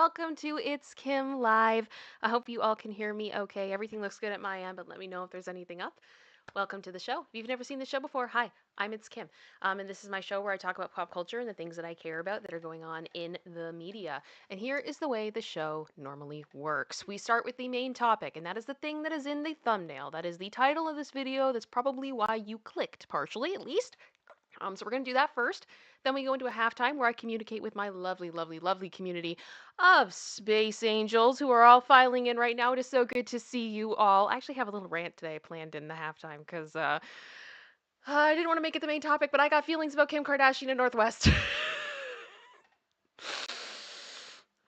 welcome to It's Kim Live. I hope you all can hear me okay. Everything looks good at my end, but let me know if there's anything up. Welcome to the show. If you've never seen the show before, hi, I'm It's Kim. And this is my show where I talk about pop culture and the things that I care about that are going on in the media. And here is the way the show normally works. We start with the main topic, and that is the thing that is in the thumbnail. That is the title of this video. That's probably why you clicked, partially at least. So we're going to do that first. Then we go into a halftime where I communicate with my lovely, lovely, lovely community of space angels who are all filing in right now. It is so good to see you all. I actually have a little rant today planned in the halftime because I didn't want to make it the main topic, but I got feelings about Kim Kardashian and Northwest.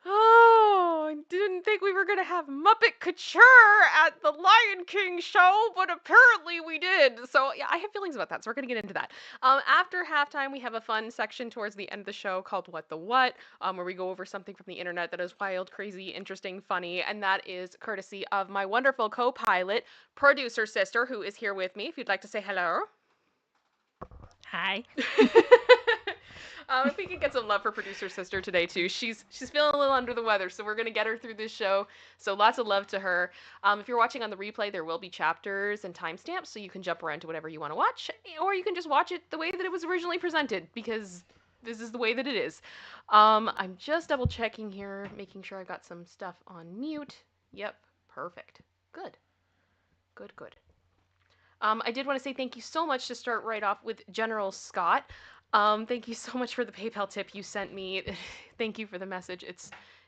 Oh, I didn't think we were going to have Muppet Couture at the Lion King show, but apparently we did. So, yeah, I have feelings about that, so we're going to get into that. After halftime, we have a fun section towards the end of the show called What the What, where we go over something from the internet that is wild, crazy, interesting, funny, and that is courtesy of my wonderful co-pilot, producer sister, who is here with me. If you'd like to say hello. Hi. If we could get some love for producer sister today too. She's feeling a little under the weather, so we're gonna get her through this show. So lots of love to her. If you're watching on the replay, there will be chapters and timestamps, so you can jump around to whatever you want to watch, or you can just watch it the way that it was originally presented, because this is the way that it is. I'm just double checking here, making sure I got some stuff on mute. Yep, perfect. Good. Good, good. I did want to say thank you so much to start right off with General Scott. Thank you so much for the PayPal tip you sent me. Thank you for the message.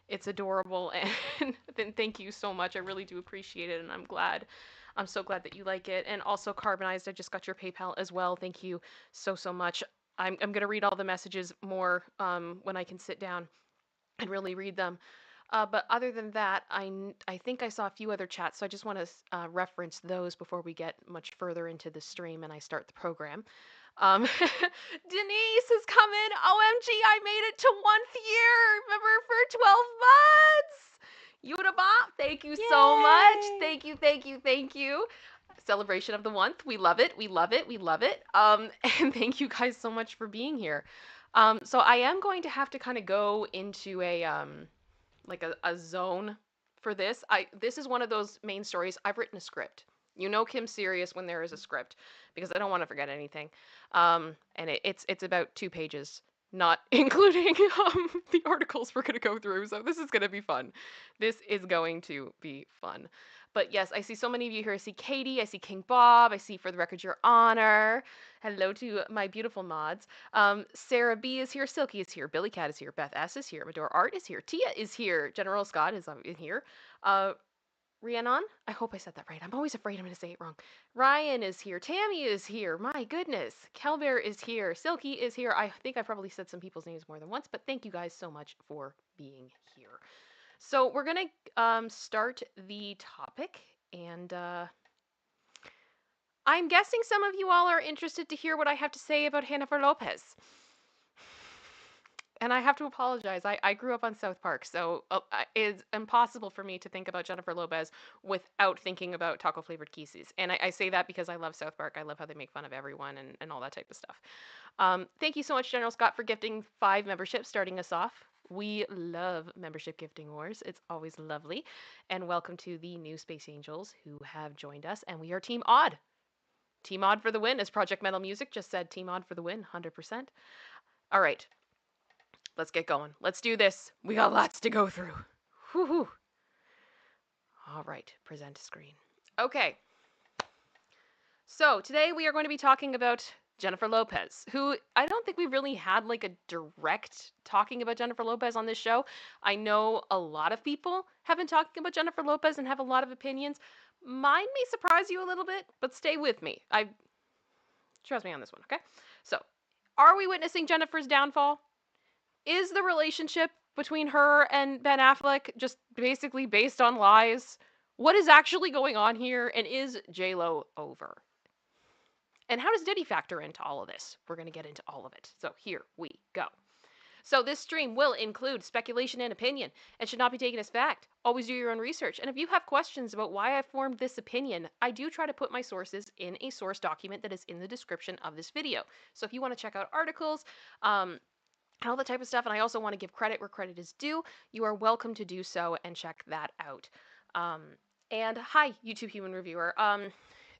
It's adorable, and then thank you so much. I really do appreciate it, and I'm glad. I'm so glad that you like it. And also, Carbonized, I just got your PayPal as well. Thank you so much. I'm gonna read all the messages more when I can sit down and really read them. But other than that, I think I saw a few other chats, so I just want to reference those before we get much further into the stream and I start the program. Denise has come in. OMG, I made it to 1st year. Remember, for 12 months. Yudabop, thank you so much. Yay! Thank you, thank you, thank you. Celebration of the month. We love it. We love it. We love it. And thank you guys so much for being here. So I am going to have to kind of go into a like a zone for this. This is one of those main stories. I've written a script. You know Kim's serious when there is a script because I don't want to forget anything. And it's about 2 pages, not including the articles we're gonna go through. So this is gonna be fun. This is going to be fun. But yes, I see so many of you here. I see Katie, I see King Bob, I see For the Record Your Honor. Hello to my beautiful mods. Sarah B is here, Silky is here, Billy Cat is here, Beth S is here, Medora Art is here, Tia is here, General Scott is in here. Rhiannon, I hope I said that right. I'm always afraid I'm going to say it wrong. Ryan is here, Tammy is here, my goodness. Kelbear is here, Silky is here. I think I probably said some people's names more than once, but thank you guys so much for being here. So we're going to start the topic, and I'm guessing some of you all are interested to hear what I have to say about Jennifer Lopez. And I have to apologize. I grew up on South Park, so it's impossible for me to think about Jennifer Lopez without thinking about taco flavored kisses. And I say that because I love South Park. I love how they make fun of everyone and all that type of stuff. Thank you so much, General Scott, for gifting 5 memberships, starting us off. We love membership gifting wars. It's always lovely. And welcome to the new Space Angels who have joined us. And we are Team Odd. Team Odd for the win, as Project Metal Music just said. Team Odd for the win, 100%. All right. Let's get going. Let's do this. We got lots to go through. Whew. All right, present screen. Okay. So today we are going to be talking about Jennifer Lopez, who I don't think we've really had like a direct talking about Jennifer Lopez on this show. I know a lot of people have been talking about Jennifer Lopez and have a lot of opinions. Mine may surprise you a little bit, but stay with me. Trust me on this one, okay? So, are we witnessing Jennifer's downfall? Is the relationship between her and Ben Affleck just basically based on lies? What is actually going on here? And is j.lo over? And how does Diddy factor into all of this? We're going to get into all of it. So here we go. So this stream will include speculation and opinion and should not be taken as fact. Always do your own research. And if you have questions about why I formed this opinion, I do try to put my sources in a source document that is in the description of this video. So if you want to check out articles, and all that type of stuff. And I also want to give credit where credit is due. You are welcome to do so and check that out. Um, and hi, YouTube human reviewer.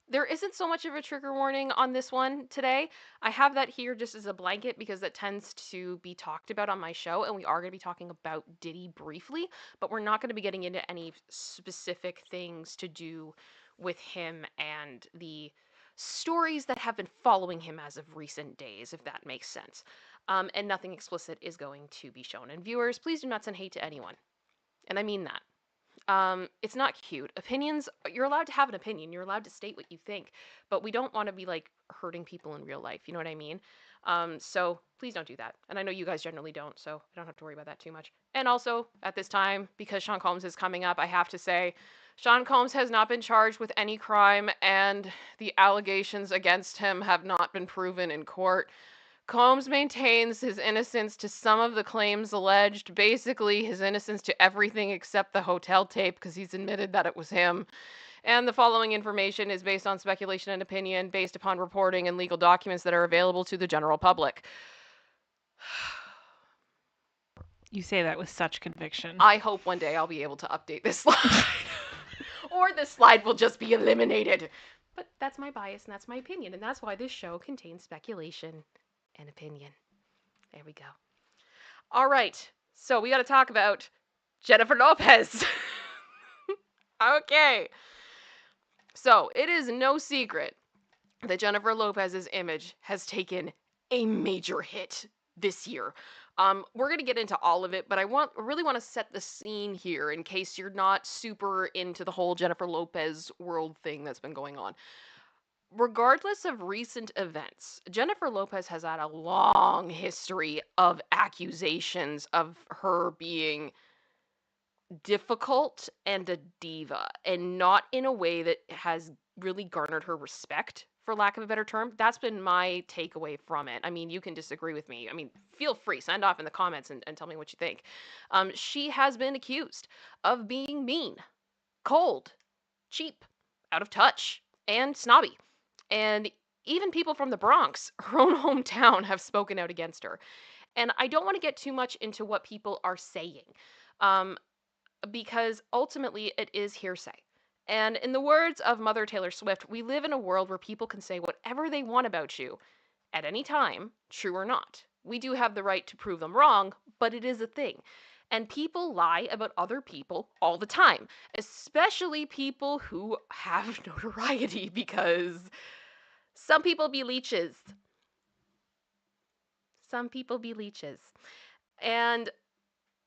There isn't so much of a trigger warning on this one today. I have that here just as a blanket because that tends to be talked about on my show, and we are going to be talking about Diddy briefly, but we're not going to be getting into any specific things to do with him and the stories that have been following him as of recent days, if that makes sense. And nothing explicit is going to be shown. And viewers, please do not send hate to anyone. And I mean that. It's not cute. Opinions, you're allowed to have an opinion. You're allowed to state what you think, but we don't want to be like hurting people in real life. You know what I mean? So please don't do that. And I know you guys generally don't, so I don't have to worry about that too much. And also, at this time, because Sean Combs is coming up, I have to say, Sean Combs has not been charged with any crime, and the allegations against him have not been proven in court. Combs maintains his innocence to some of the claims alleged, basically his innocence to everything except the hotel tape because he's admitted that it was him. And the following information is based on speculation and opinion based upon reporting and legal documents that are available to the general public. You say that with such conviction. I hope one day I'll be able to update this slide. Or this slide will just be eliminated. But that's my bias and that's my opinion, and that's why this show contains speculation and opinion. There we go. All right, so we got to talk about Jennifer Lopez. Okay. So it is no secret that Jennifer Lopez's image has taken a major hit this year. We're gonna get into all of it, but I really want to set the scene here in case you're not super into the whole Jennifer Lopez world thing that's been going on. Regardless of recent events, Jennifer Lopez has had a long history of accusations of her being difficult and a diva, and not in a way that has really garnered her respect, for lack of a better term. That's been my takeaway from it. I mean, you can disagree with me. I mean, feel free, send off in the comments and tell me what you think. She has been accused of being mean, cold, cheap, out of touch, and snobby. And even people from the Bronx, her own hometown, have spoken out against her. And I don't want to get too much into what people are saying. Um, because ultimately it is hearsay. And in the words of Mother Taylor Swift, we live in a world where people can say whatever they want about you at any time, true or not. We do have the right to prove them wrong, but it is a thing. And people lie about other people all the time, especially people who have notoriety, because some people be leeches. Some people be leeches. And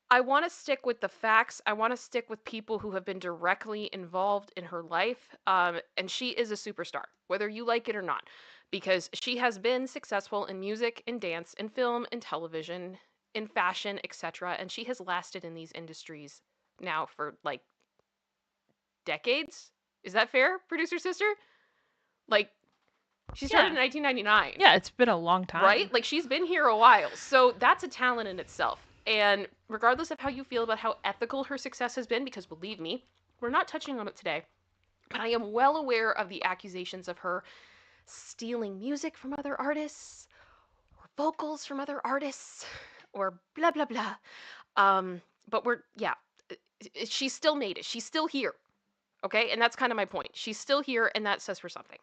I want to stick with the facts. I want to stick with people who have been directly involved in her life. And she is a superstar, whether you like it or not, because she has been successful in music, in dance, in film, in television, in fashion, etc. And she has lasted in these industries now for like decades. Is that fair, producer sister? Like, she started in 1999. Yeah, it's been a long time. Right? Like, she's been here a while. So that's a talent in itself. And regardless of how you feel about how ethical her success has been, because believe me, we're not touching on it today, but I am well aware of the accusations of her stealing music from other artists, or vocals from other artists, or blah, blah, blah. But she still made it. She's still here. Okay? And that's kind of my point. She's still here, and that says for something.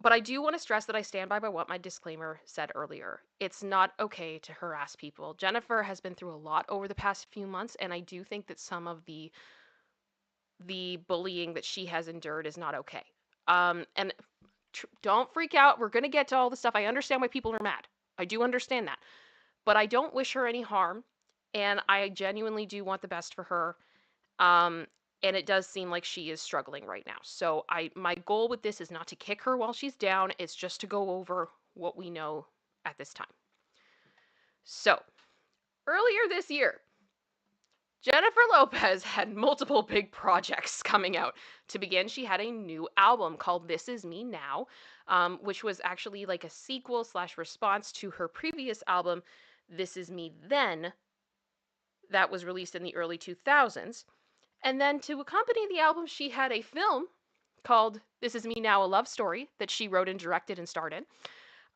But I do want to stress that I stand by what my disclaimer said earlier. It's not okay to harass people. Jennifer has been through a lot over the past few months, and I do think that some of the bullying that she has endured is not okay. And don't freak out. We're going to get to all the stuff. I understand why people are mad. I do understand that. But I don't wish her any harm, and I genuinely do want the best for her. And it does seem like she is struggling right now. So my goal with this is not to kick her while she's down. It's just to go over what we know at this time. So earlier this year, Jennifer Lopez had multiple big projects coming out. To begin, she had a new album called This Is Me Now, which was actually like a sequel / response to her previous album, This Is Me Then, that was released in the early 2000s. And then to accompany the album, she had a film called This Is Me Now, a Love Story that she wrote and directed and starred in.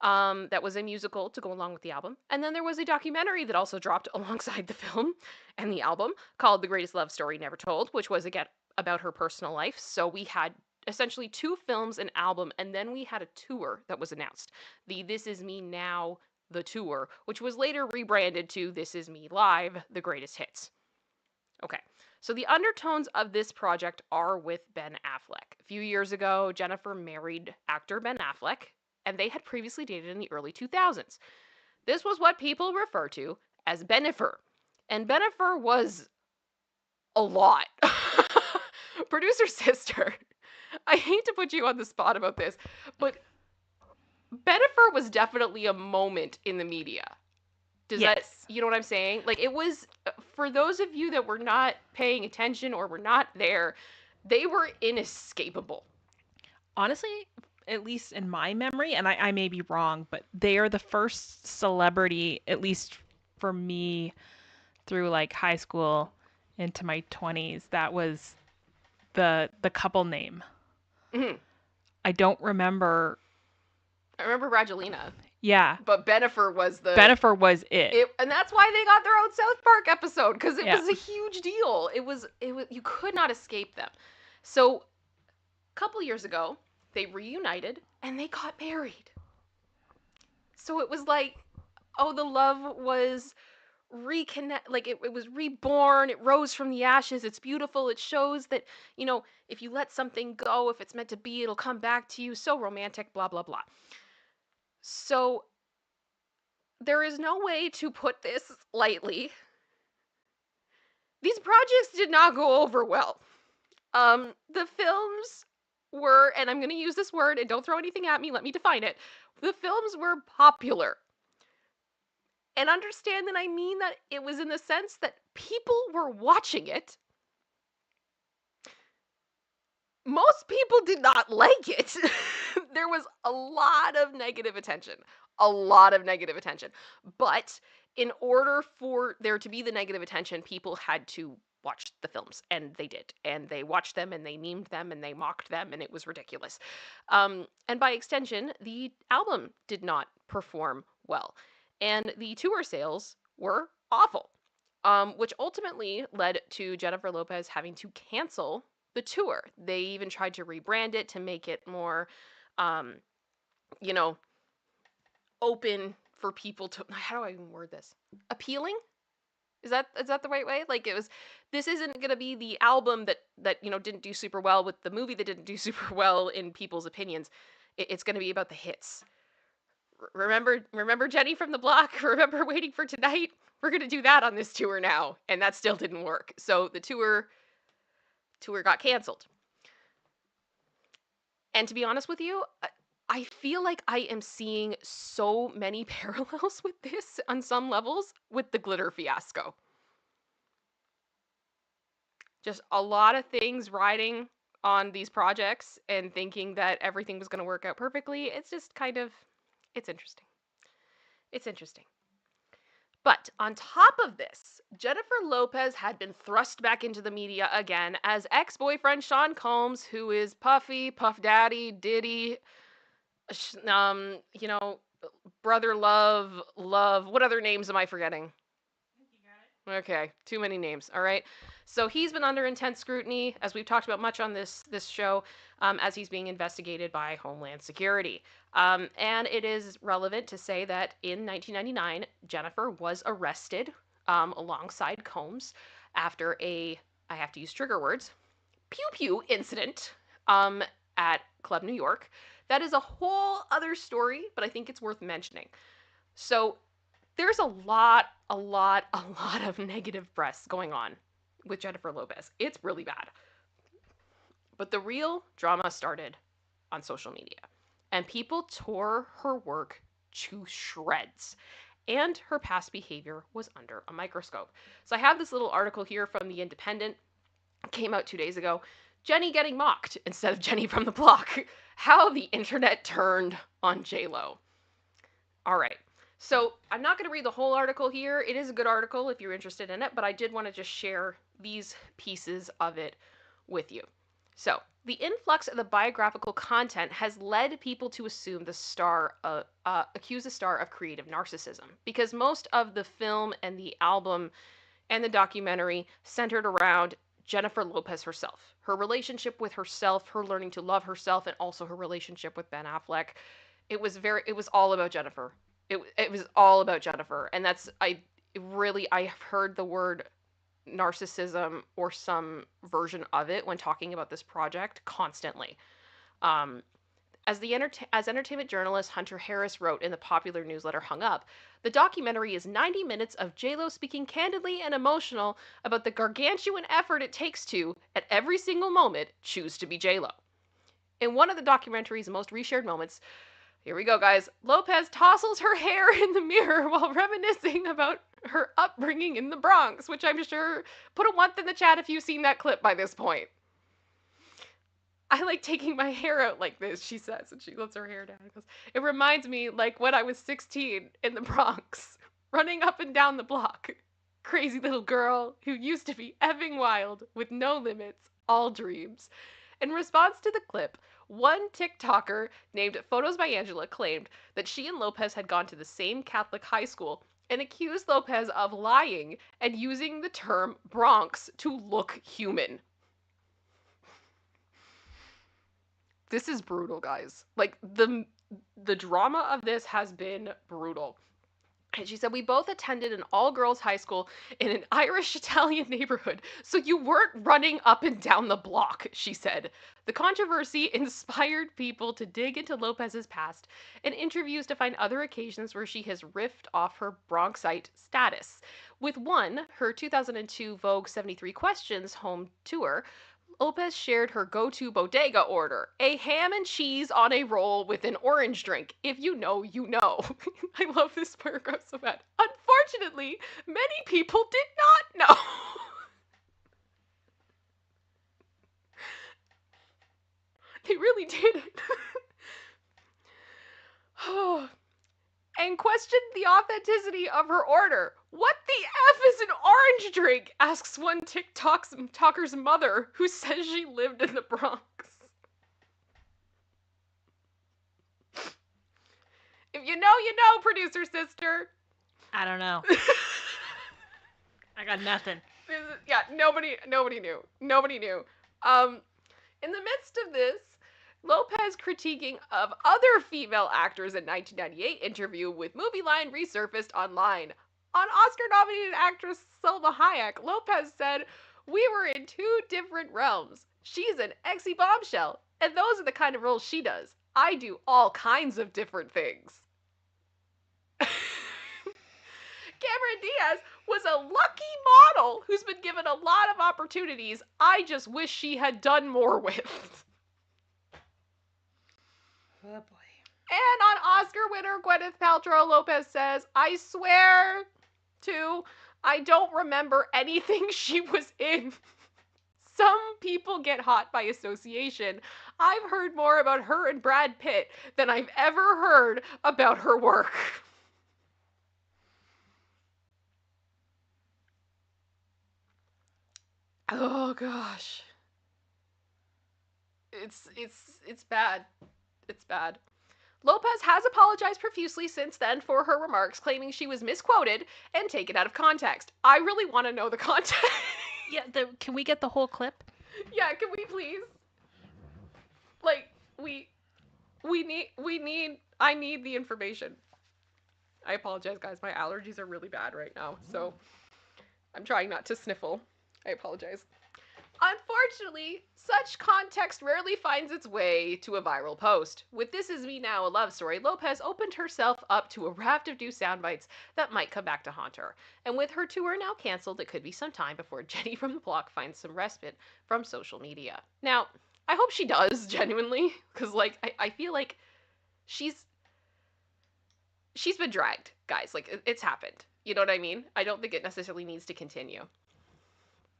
that was a musical to go along with the album. And then there was a documentary that also dropped alongside the film and the album called The Greatest Love Story Never Told, which was, again, about her personal life. So we had essentially two films, an album, and then we had a tour that was announced. The This Is Me Now, the tour, which was later rebranded to This Is Me Live, the greatest hits. Okay. So the undertones of this project are with Ben Affleck. A few years ago, Jennifer married actor Ben Affleck, and they had previously dated in the early 2000s. This was what people refer to as Benifer. And Benifer was a lot. Producer sister, I hate to put you on the spot about this, but Benifer was definitely a moment in the media. Does that, Yes. you know what I'm saying? Like, it was, for those of you that were not paying attention or were not there, they were inescapable. Honestly, at least in my memory, and I may be wrong, but they are the first celebrity, at least for me, through like high school into my 20s, that was the couple name. Mhm. I don't remember. I remember Brangelina, Yeah, but Benifer was Benifer was it. and that's why they got their own South Park episode, because it Yeah. was a huge deal. It was, you could not escape them. So, a couple years ago, they reunited and they got married. So it was like, oh, the love was reconnect, like it was reborn, it rose from the ashes, it's beautiful, it shows that, if you let something go, if it's meant to be, it'll come back to you, so romantic, blah blah blah. So there is no way to put this lightly. These projects did not go over well. The films were, and I'm going to use this word, and don't throw anything at me, let me define it. The films were popular. And understand that I mean that it was in the sense that people were watching it. Most people did not like it. There was a lot of negative attention. A lot of negative attention. But in order for there to be the negative attention, people had to watch the films, and they did. And they watched them, and they memed them, and they mocked them, and it was ridiculous. And by extension, the album did not perform well. And the tour sales were awful, which ultimately led to Jennifer Lopez having to cancel the tour. They even tried to rebrand it to make it more, um, you know, open for people to. How do I even word this? Appealing. Is that the right way? Like, it was. This isn't gonna be the album that didn't do super well with the movie that didn't do super well in people's opinions. It's gonna be about the hits. Remember Jenny from the Block? Remember Waiting for Tonight? We're gonna do that on this tour now, and that still didn't work. So the tour got canceled. And to be honest with you, I feel like I am seeing so many parallels with this on some levels with the glitter fiasco. Just a lot of things riding on these projects and thinking that everything was going to work out perfectly. It's just kind of, it's interesting. It's interesting. But on top of this, Jennifer Lopez had been thrust back into the media again as ex boyfriend Sean Combs, who is Puffy, Puff Daddy, Diddy, you know, Brother Love, Love. What other names am I forgetting? Okay, too many names. All right. So he's been under intense scrutiny, as we've talked about much on this show, as he's being investigated by Homeland Security. And it is relevant to say that in 1999, Jennifer was arrested alongside Combs after I have to use trigger words, pew pew incident um, at Club New York. That is a whole other story, but I think it's worth mentioning. So there's a lot of negative press going on with Jennifer Lopez. It's really bad. But the real drama started on social media, and people tore her work to shreds. And her past behavior was under a microscope. So I have this little article here from The Independent. It came out 2 days ago. Jenny getting mocked instead of Jenny from the Block. How the internet turned on j.lo. All right. So I'm not going to read the whole article here. It is a good article if you're interested in it, but I did want to just share these pieces of it with you. So, the influx of the biographical content has led people to assume accuse the star of creative narcissism, because most of the film and the album and the documentary centered around Jennifer Lopez herself, her relationship with herself, her learning to love herself, and also her relationship with Ben Affleck. It was all about Jennifer. It was all about Jennifer, and I have heard the word narcissism or some version of it when talking about this project constantly. Um, as entertainment journalist Hunter Harris wrote in the popular newsletter Hung Up, the documentary is 90 minutes of j.lo speaking candidly and emotional about the gargantuan effort it takes to, at every single moment, choose to be j.lo. In one of the documentary's most reshared moments, here we go, guys, Lopez tousles her hair in the mirror while reminiscing about her upbringing in the Bronx, which I'm sure, put a one in the chat if you've seen that clip by this point. I like taking my hair out like this, she says, and she lets her hair down. Goes, it reminds me like when I was 16 in the Bronx, running up and down the block. Crazy little girl who used to be effing wild with no limits, all dreams. In response to the clip, one TikToker named Photos by Angela claimed that she and Lopez had gone to the same Catholic high school and accused Lopez of lying and using the term Bronx to look human. This is brutal, guys. Like the drama of this has been brutal. And she said, we both attended an all girls high school in an Irish Italian neighborhood, so you weren't running up and down the block, she said. The controversy inspired people to dig into Lopez's past and interviews to find other occasions where she has riffed off her Bronxite status. With one, her 2002 Vogue 73 Questions home tour, Lopez shared her go-to bodega order, a ham and cheese on a roll with an orange drink. If you know, you know. I love this paragraph so bad. Unfortunately, many people did not know. They really didn't. And questioned the authenticity of her order. What the F is an orange drink? Asks one TikToker's mother, who says she lived in the Bronx. If you know, producer sister. I don't know. I got nothing. Yeah, nobody knew. Nobody knew. In the midst of this, Lopez critiquing of other female actors in 1998 interview with Movie Line resurfaced online. On Oscar-nominated actress Selma Hayek, Lopez said, we were in two different realms. She's an exy bombshell, and those are the kind of roles she does. I do all kinds of different things. Cameron Diaz was a lucky model who's been given a lot of opportunities I just wish she had done more with. Oh boy. And on Oscar winner Gwyneth Paltrow, Lopez says, I swear to, I don't remember anything she was in. Some people get hot by association. I've heard more about her and Brad Pitt than I've ever heard about her work. Oh gosh. It's bad. It's bad. Lopez has apologized profusely since then for her remarks, claiming she was misquoted and taken out of context. I really want to know the context. Yeah, can we get the whole clip? Yeah, can we please? Like, I need the information. I apologize, guys. My allergies are really bad right now, so I'm trying not to sniffle. I apologize. Unfortunately, such context rarely finds its way to a viral post. With This Is Me Now, a love story, Lopez opened herself up to a raft of new sound bites that might come back to haunt her. And with her tour now canceled, it could be some time before Jenny from the block finds some respite from social media. Now, I hope she does, genuinely, because, like, I feel like she's been dragged, guys. Like, it's happened. You know what I mean? I don't think it necessarily needs to continue.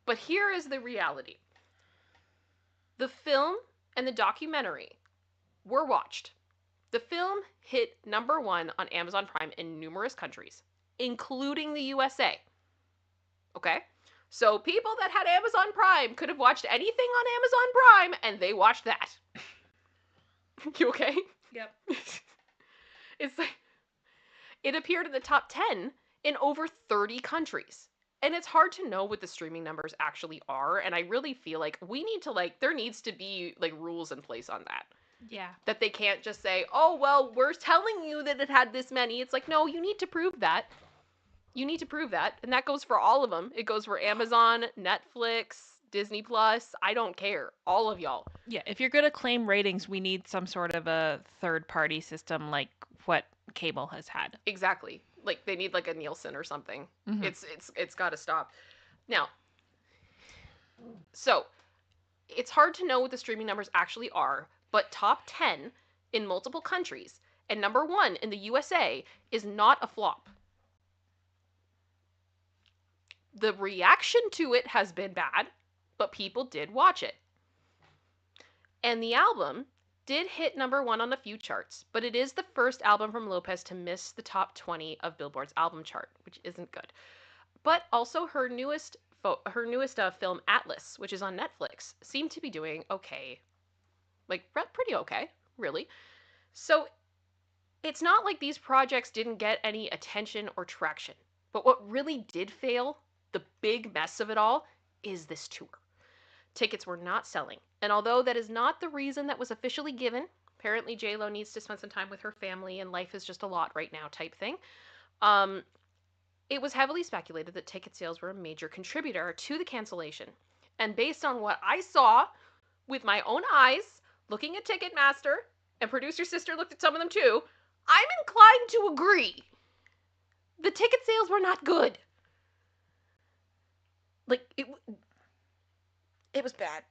But here is the reality. The film and the documentary were watched. The film hit #1 on Amazon Prime in numerous countries, including the USA. Okay? So people that had Amazon Prime could have watched anything on Amazon Prime, and they watched that. You okay? Yep. It's like, it appeared in the top 10 in over 30 countries. And it's hard to know what the streaming numbers actually are, and I really feel like we need to, like, there needs to be, like, rules in place on that. Yeah. That they can't just say, oh, well, we're telling you that it had this many. It's like, no, you need to prove that. You need to prove that. And that goes for all of them. It goes for Amazon, Netflix, Disney Plus. I don't care. All of y'all. Yeah, if you're going to claim ratings, we need some sort of a third-party system like what cable has had. Exactly. Like, they need, like, a Nielsen or something. Mhm. It's got to stop. Now, so, it's hard to know what the streaming numbers actually are, but top 10 in multiple countries and number 1 in the USA is not a flop. The reaction to it has been bad, but people did watch it. And the album did hit number 1 on a few charts, but it is the first album from Lopez to miss the top 20 of Billboard's album chart, which isn't good. But also her newest film Atlas, which is on Netflix, seemed to be doing okay. Like, pretty okay, really. So it's not like these projects didn't get any attention or traction. But what really did fail, the big mess of it all, is this tour. Tickets were not selling. And although that is not the reason that was officially given, apparently j.lo needs to spend some time with her family and life is just a lot right now type thing, it was heavily speculated that ticket sales were a major contributor to the cancellation. And based on what I saw with my own eyes, looking at Ticketmaster, and producer sister looked at some of them too, I'm inclined to agree. The ticket sales were not good. Like, it was bad.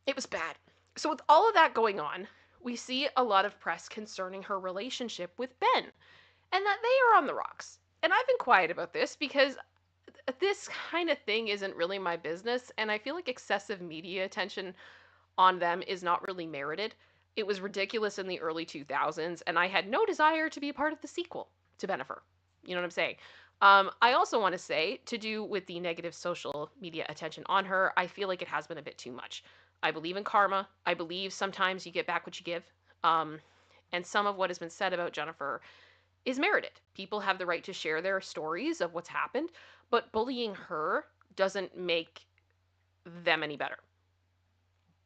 It was bad. So with all of that going on, we see a lot of press concerning her relationship with Ben, and that they are on the rocks. And I've been quiet about this because this kind of thing isn't really my business, and I feel like excessive media attention on them is not really merited. It was ridiculous in the early 2000s, and I had no desire to be a part of the sequel to Bennifer. You know what I'm saying? I also want to say, to do with the negative social media attention on her, I feel like it has been a bit too much. I believe in karma. I believe sometimes you get back what you give. And some of what has been said about Jennifer is merited. People have the right to share their stories of what's happened, but bullying her doesn't make them any better.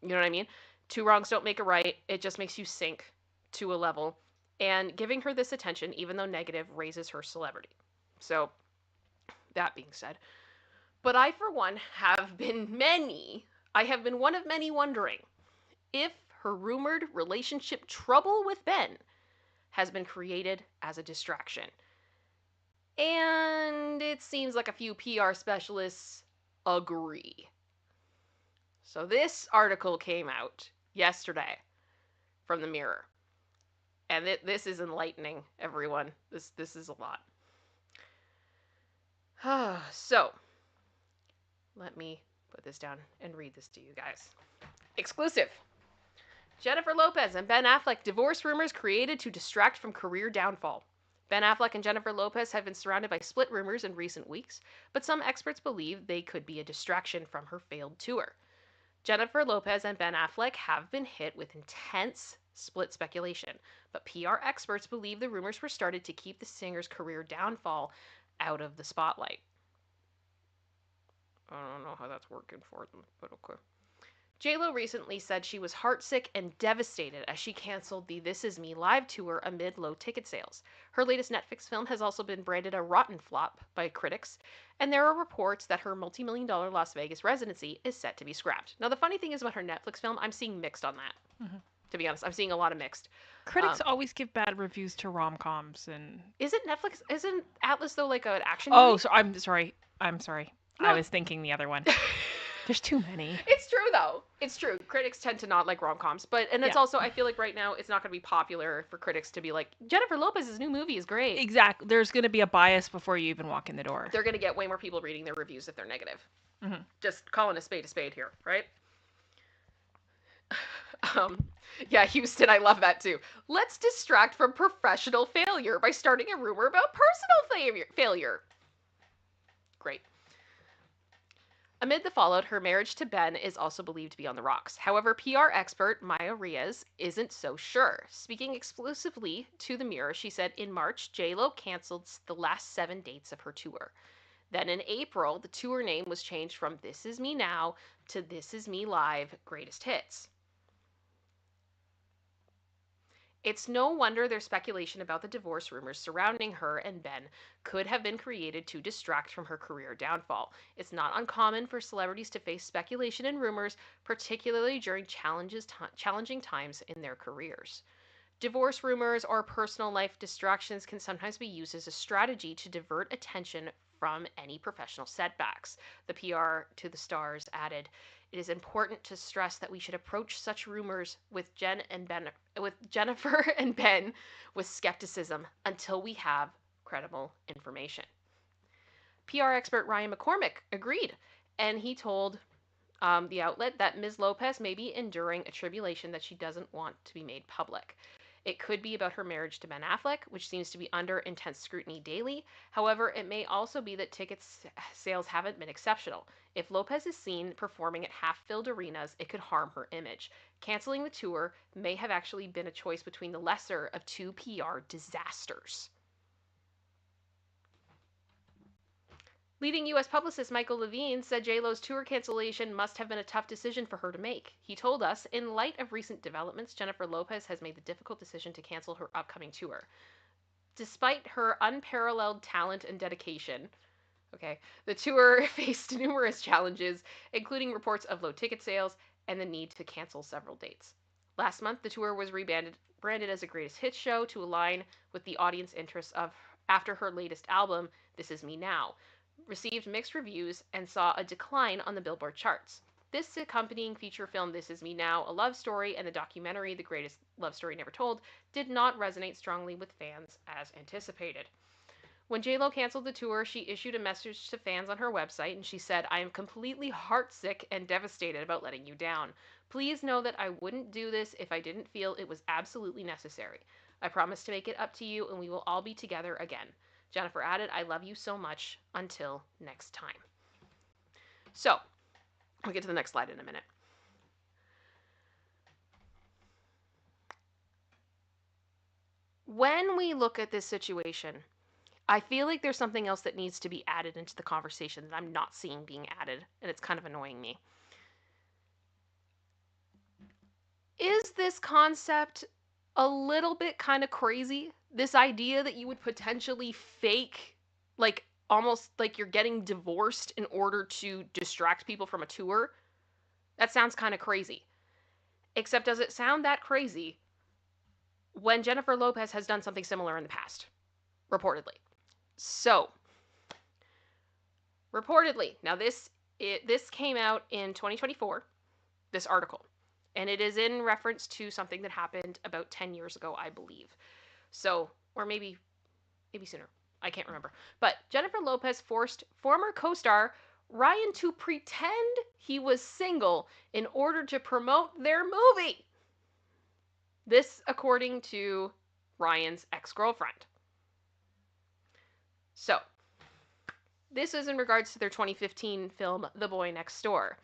You know what I mean? Two wrongs don't make a right. It just makes you sink to a level. And giving her this attention, even though negative, raises her celebrity. So, that being said, but I, for one, have been one of many wondering if her rumored relationship trouble with Ben has been created as a distraction. And it seems like a few PR specialists agree. So this article came out yesterday from the Mirror. And this is enlightening, everyone. This is a lot. So, let me put this down and read this to you guys. Exclusive. Jennifer Lopez and Ben Affleck divorce rumors created to distract from career downfall. Ben Affleck and Jennifer Lopez have been surrounded by split rumors in recent weeks, but some experts believe they could be a distraction from her failed tour. Jennifer Lopez and Ben Affleck have been hit with intense split speculation, but PR experts believe the rumors were started to keep the singer's career downfall out of the spotlight. I don't know how that's working for them, but okay. j.lo recently said she was heartsick and devastated as she canceled the This Is Me live tour amid low ticket sales. Her latest Netflix film has also been branded a rotten flop by critics, and there are reports that her multi-million-dollar Las Vegas residency is set to be scrapped. Now, the funny thing is about her Netflix film, I'm seeing mixed on that. Mm-hmm. To be honest, I'm seeing a lot of mixed. Critics always give bad reviews to rom-coms and... Isn't Atlas, though, like an action movie? Oh, so I'm sorry. No. I was thinking the other one. There's too many. It's true, though. It's true. Critics tend to not like rom-coms, and it's also, I feel like right now, it's not going to be popular for critics to be like, Jennifer Lopez's new movie is great. Exactly. There's going to be a bias before you even walk in the door. They're going to get way more people reading their reviews if they're negative. Mm-hmm. Just calling a spade here, right? Yeah, Houston, I love that too. Let's distract from professional failure by starting a rumor about personal failure. Great. Amid the fallout, her marriage to Ben is also believed to be on the rocks. However, PR expert Maya Reyes isn't so sure. Speaking exclusively to The Mirror, she said in March, j.lo canceled the last 7 dates of her tour. Then in April, the tour name was changed from This Is Me Now to This Is Me Live Greatest Hits. It's no wonder there's speculation about the divorce rumors surrounding her and Ben could have been created to distract from her career downfall. It's not uncommon for celebrities to face speculation and rumors, particularly during challenging times in their careers. Divorce rumors or personal life distractions can sometimes be used as a strategy to divert attention from any professional setbacks. The PR to the stars added, "It is important to stress that we should approach such rumors with Jennifer and Ben with skepticism until we have credible information." PR expert Ryan McCormick agreed, and he told the outlet that Ms. Lopez may be enduring a tribulation that she doesn't want to be made public. It could be about her marriage to Ben Affleck, which seems to be under intense scrutiny daily. However, it may also be that sales haven't been exceptional. If Lopez is seen performing at half-filled arenas, it could harm her image. Canceling the tour may have actually been a choice between the lesser of 2 PR disasters. Leading U.S. publicist Michael Levine said j.lo's tour cancellation must have been a tough decision for her to make. He told us, in light of recent developments, Jennifer Lopez has made the difficult decision to cancel her upcoming tour. Despite her unparalleled talent and dedication, the tour faced numerous challenges, including reports of low ticket sales and the need to cancel several dates. Last month, the tour was branded as a greatest hits show to align with the audience interests of after her latest album, This Is Me Now, received mixed reviews and saw a decline on the Billboard charts. This accompanying feature film, This Is Me Now, a love story, and the documentary, The Greatest Love Story Never Told, did not resonate strongly with fans as anticipated. When j.lo canceled the tour, she issued a message to fans on her website, and she said, "I am completely heartsick and devastated about letting you down. Please know that I wouldn't do this if I didn't feel it was absolutely necessary. I promise to make it up to you, and we will all be together again." Jennifer added, "I love you so much. Until next time." So, we'll get to the next slide in a minute. When we look at this situation, I feel like there's something else that needs to be added into the conversation that I'm not seeing being added, and it's kind of annoying me. Is this concept a little bit kind of crazy? This idea that you would potentially fake, like, almost like you're getting divorced in order to distract people from a tour? That sounds kind of crazy. Except, does it sound that crazy when Jennifer Lopez has done something similar in the past? Reportedly. So, reportedly, now this came out in 2024, this article, and it is in reference to something that happened about 10 years ago, I believe. So, or maybe sooner. I can't remember. But Jennifer Lopez forced former co-star Ryan to pretend he was single in order to promote their movie. This according to Ryan's ex-girlfriend. So, this is in regards to their 2015 film, The Boy Next Door.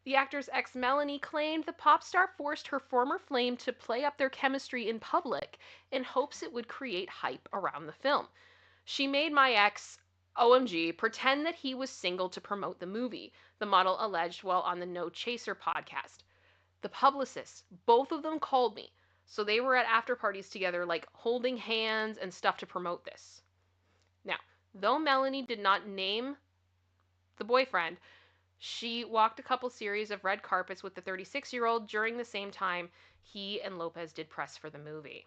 The actor's ex Melanie claimed the pop star forced her former flame to play up their chemistry in public in hopes it would create hype around the film. "She made my ex, OMG, pretend that he was single to promote the movie," the model alleged while on the No Chaser podcast. "The publicists, both of them called me, so they were at after parties together, like holding hands and stuff to promote this." Now, though Melanie did not name the boyfriend, she walked a couple series of red carpets with the 36-year-old during the same time he and Lopez did press for the movie.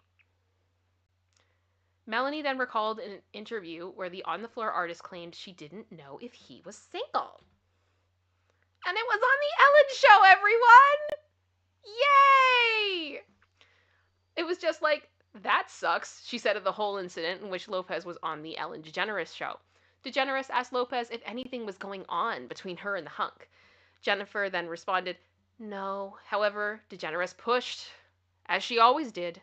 Melanie then recalled in an interview where the on-the-floor artist claimed she didn't know if he was single. And it was on the Ellen Show, everyone! Yay! It was just like, "That sucks," she said of the whole incident in which Lopez was on the Ellen DeGeneres show. DeGeneres asked Lopez if anything was going on between her and the hunk. Jennifer then responded, "No." However, DeGeneres pushed, as she always did,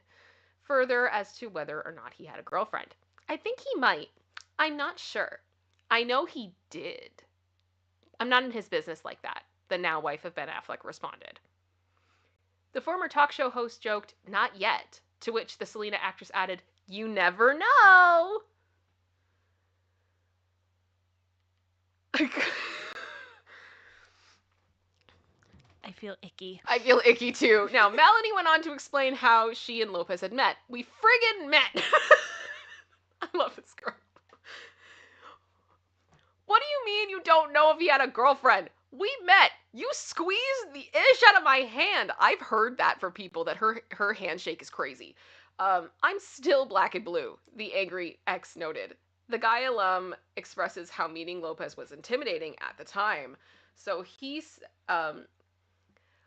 further as to whether or not he had a girlfriend. "I think he might. I'm not sure. I know he did. I'm not in his business like that, the now wife of Ben Affleck responded. The former talk show host joked, "Not yet," to which the Selena actress added, "You never know." I feel icky. I feel icky too. Now, Melanie went on to explain how she and Lopez had met. "We friggin' met." I love this girl. "What do you mean you don't know if he had a girlfriend? We met. You squeezed the ish out of my hand." I've heard that from people, that her handshake is crazy. "I'm still black and blue," the angry ex noted. The Guy alum expresses how meeting Lopez was intimidating at the time. So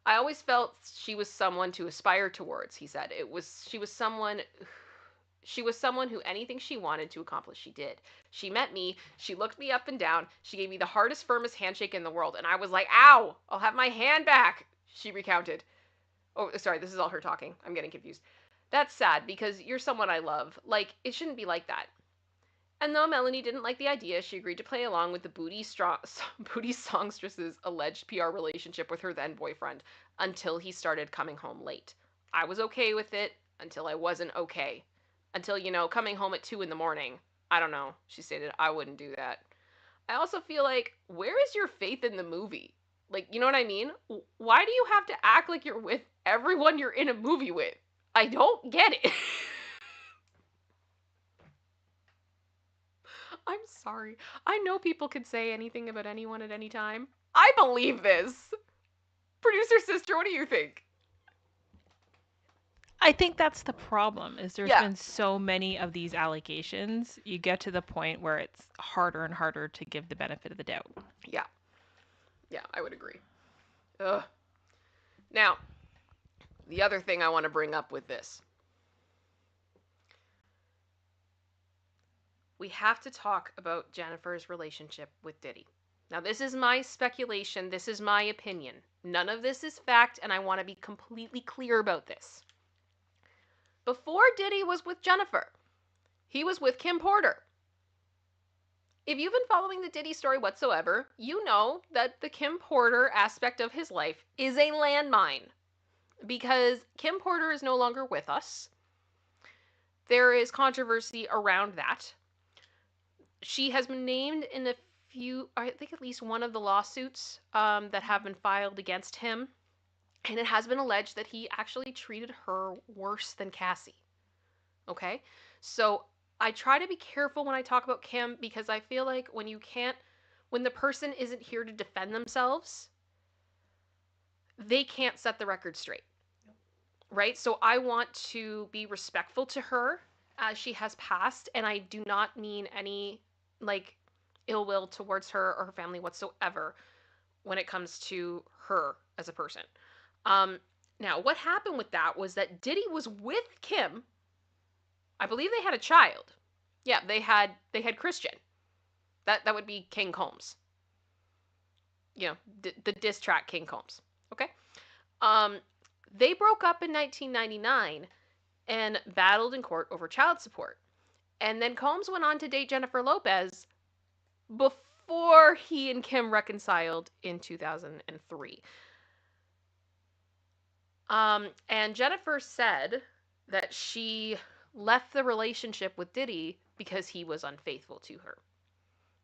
"I always felt she was someone to aspire towards," he said. She was someone who anything she wanted to accomplish, she did. She met me, she looked me up and down, she gave me the hardest, firmest handshake in the world, and I was like, ow, I'll have my hand back," she recounted. Oh, sorry, this is all her talking. I'm getting confused. "That's sad, because you're someone I love. Like, it shouldn't be like that." And though Melanie didn't like the idea, she agreed to play along with the booty songstress's alleged PR relationship with her then boyfriend until he started coming home late. "I was okay with it until I wasn't okay. Until, coming home at 2 in the morning. I don't know," she stated. "I wouldn't do that." I also feel like, where is your faith in the movie? Like, you know what I mean? Why do you have to act like you're with everyone you're in a movie with? I don't get it. I'm sorry. I know people can say anything about anyone at any time. I believe this. Producer sister, what do you think? I think that's the problem, is there's Yeah. been so many of these allegations, you get to the point where it's harder and harder to give the benefit of the doubt. Yeah. Yeah, I would agree. Ugh. Now, the other thing I want to bring up with this. We have to talk about Jennifer's relationship with Diddy. Now, this is my speculation. This is my opinion. None of this is fact, and I want to be completely clear about this. Before Diddy was with Jennifer, he was with Kim Porter. If you've been following the Diddy story whatsoever, you know that the Kim Porter aspect of his life is a landmine, because Kim Porter is no longer with us. There is controversy around that. She has been named in a few, I think at least one of the lawsuits that have been filed against him. And it has been alleged that he actually treated her worse than Cassie. Okay? So I try to be careful when I talk about Kim, because I feel like when the person isn't here to defend themselves, they can't set the record straight. Right? So I want to be respectful to her as she has passed, and I do not mean any like ill will towards her or her family whatsoever when it comes to her as a person. Um, Now, what happened with that was that Diddy was with Kim. I believe they had a child. Yeah, they had Christian. That would be King Combs. The diss track King Combs. Okay. Um, they broke up in 1999 and battled in court over child support. And then Combs went on to date Jennifer Lopez before he and Kim reconciled in 2003. And Jennifer said that she left the relationship with Diddy because he was unfaithful to her.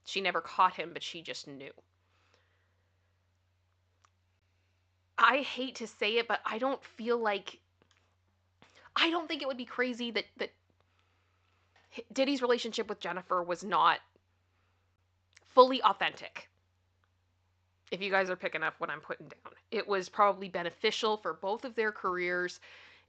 She never caught him, but she just knew. I hate to say it, but I don't think it would be crazy that Diddy's relationship with Jennifer was not fully authentic. If you guys are picking up what I'm putting down, it was probably beneficial for both of their careers.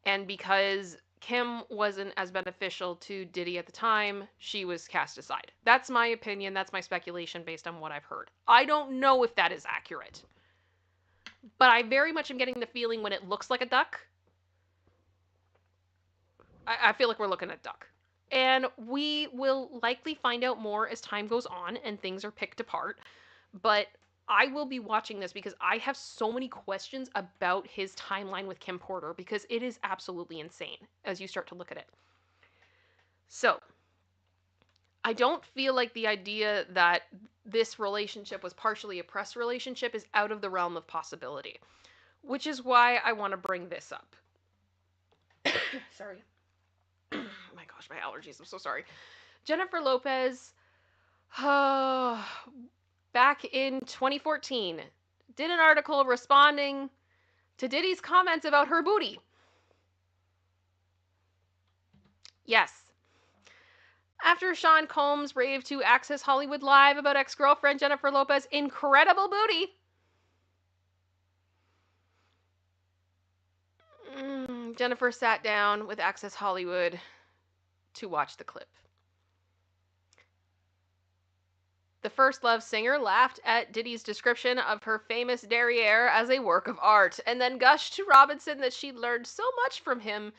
And because Kim wasn't as beneficial to Diddy at the time, she was cast aside. That's my opinion. That's my speculation based on what I've heard. I don't know if that is accurate, but I very much am getting the feeling when it looks like a duck, I feel like we're looking at a duck. And we will likely find out more as time goes on and things are picked apart. But I will be watching this because I have so many questions about his timeline with Kim Porter, because it is absolutely insane as you start to look at it. So, I don't feel like the idea that this relationship was partially a press relationship is out of the realm of possibility, which is why I want to bring this up. Sorry. Oh my gosh, my allergies. I'm so sorry. Jennifer Lopez, back in 2014, did an article responding to Diddy's comments about her booty. Yes. After Sean Combs raved to Access Hollywood Live about ex-girlfriend Jennifer Lopez's incredible booty, Jennifer sat down with Access Hollywood to watch the clip. The First Love singer laughed at Diddy's description of her famous derriere as a work of art, and then gushed to Robinson that she'd learned so much from him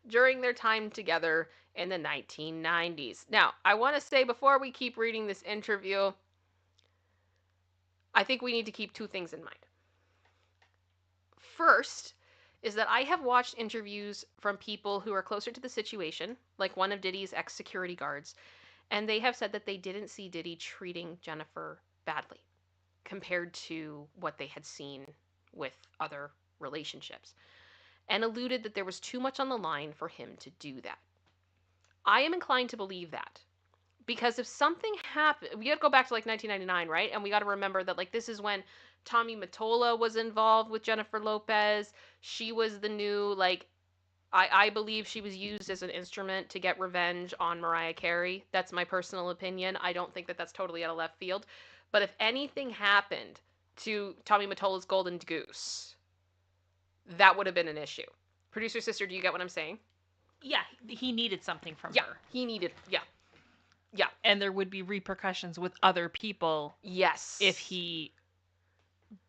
during their time together in the 1990s. Now, I want to say before we keep reading this interview, I think we need to keep two things in mind. First is that I have watched interviews from people who are closer to the situation, like one of Diddy's ex-security guards, and they have said that they didn't see Diddy treating Jennifer badly compared to what they had seen with other relationships, and alluded that there was too much on the line for him to do that. I am inclined to believe that. Because if something happened, we got to go back to like 1999, right? And we got to remember that like this is when Tommy Mottola was involved with Jennifer Lopez. She was the new like I believe she was used as an instrument to get revenge on Mariah Carey. That's my personal opinion. I don't think that that's totally out of left field. But if anything happened to Tommy Mottola's Golden Goose, that would have been an issue. Producer sister, do you get what I'm saying? Yeah, he needed something from Yeah, her. he needed. Yeah, yeah. And there would be repercussions with other people Yes. if he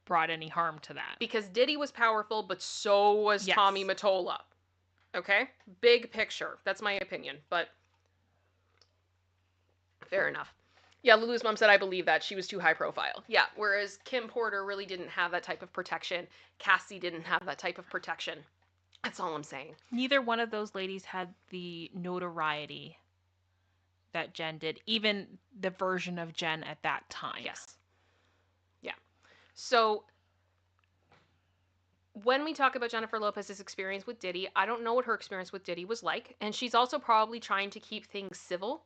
brought any harm to that. Because Diddy was powerful, but so was Yes. Tommy Mottola. Okay? Big picture. That's my opinion, but fair enough. Yeah, Lulu's mom said I believe that. She was too high profile. Yeah, whereas Kim Porter really didn't have that type of protection. Cassie didn't have that type of protection. That's all I'm saying. Neither one of those ladies had the notoriety that Jen did, even the version of Jen at that time. Yes. Yeah. So when we talk about Jennifer Lopez's experience with Diddy, I don't know what her experience with Diddy was like, and she's also probably trying to keep things civil.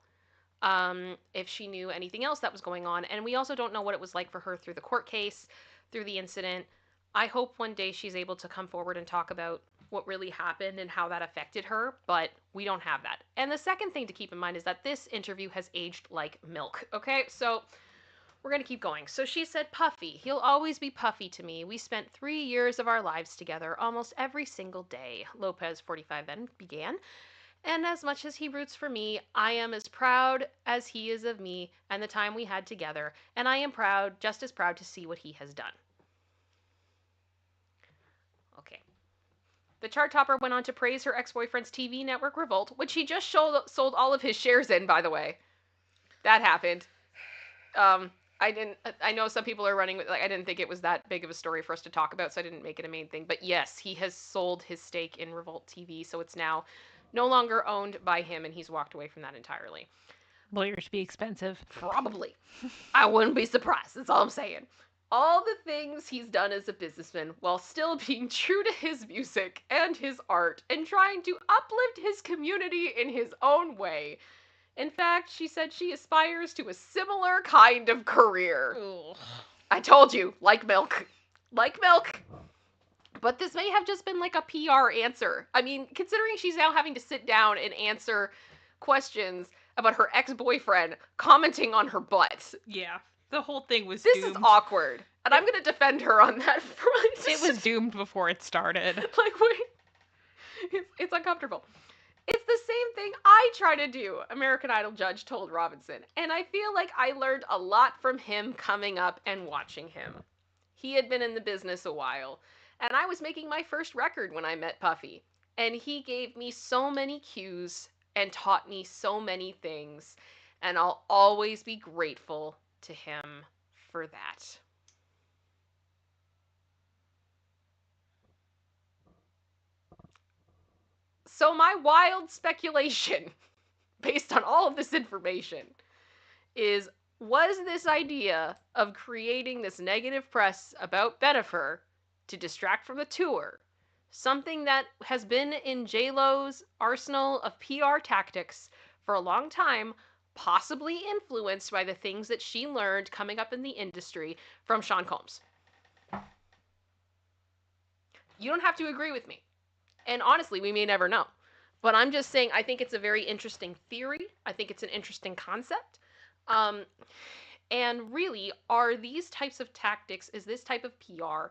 If she knew anything else that was going on. And we also don't know what it was like for her through the court case, through the incident. I hope one day she's able to come forward and talk about what really happened and how that affected her, but we don't have that. And the second thing to keep in mind is that this interview has aged like milk, okay? So we're going to keep going. So she said, Puffy, he'll always be Puffy to me. We spent 3 years of our lives together almost every single day. Lopez, 45, then began. And as much as he roots for me, I am as proud as he is of me and the time we had together, and I am proud, just as proud to see what he has done. Okay. The chart topper went on to praise her ex-boyfriend's TV network Revolt, which he just sold all of his shares in, by the way. That happened. I know some people are running with, like, I didn't think it was that big of a story for us to talk about, so I didn't make it a main thing. But yes, he has sold his stake in Revolt TV, so it's now no longer owned by him, and he's walked away from that entirely. Lawyers be expensive. Probably. I wouldn't be surprised. That's all I'm saying. All the things he's done as a businessman while still being true to his music and his art and trying to uplift his community in his own way. In fact, she said she aspires to a similar kind of career. Ugh. I told you, like milk. Like milk. But this may have just been like a PR answer. I mean, considering she's now having to sit down and answer questions about her ex-boyfriend commenting on her butt. Yeah, the whole thing was This doomed. is awkward. And I'm going to defend her on that front. It was doomed before it started. Like, wait. It's uncomfortable. It's the same thing I try to do, American Idol judge told Robinson. And I feel like I learned a lot from him coming up and watching him. He had been in the business a while. And I was making my first record when I met Puffy. And he gave me so many cues and taught me so many things. And I'll always be grateful to him for that. So my wild speculation, based on all of this information, is, was this idea of creating this negative press about Bennifer to distract from the tour something that has been in j.lo's arsenal of PR tactics for a long time, possibly influenced by the things that she learned coming up in the industry from Sean Combs? You don't have to agree with me. And honestly, we may never know. But I'm just saying, I think it's a very interesting theory. I think it's an interesting concept. Um, and really, are these types of tactics, is this type of PR,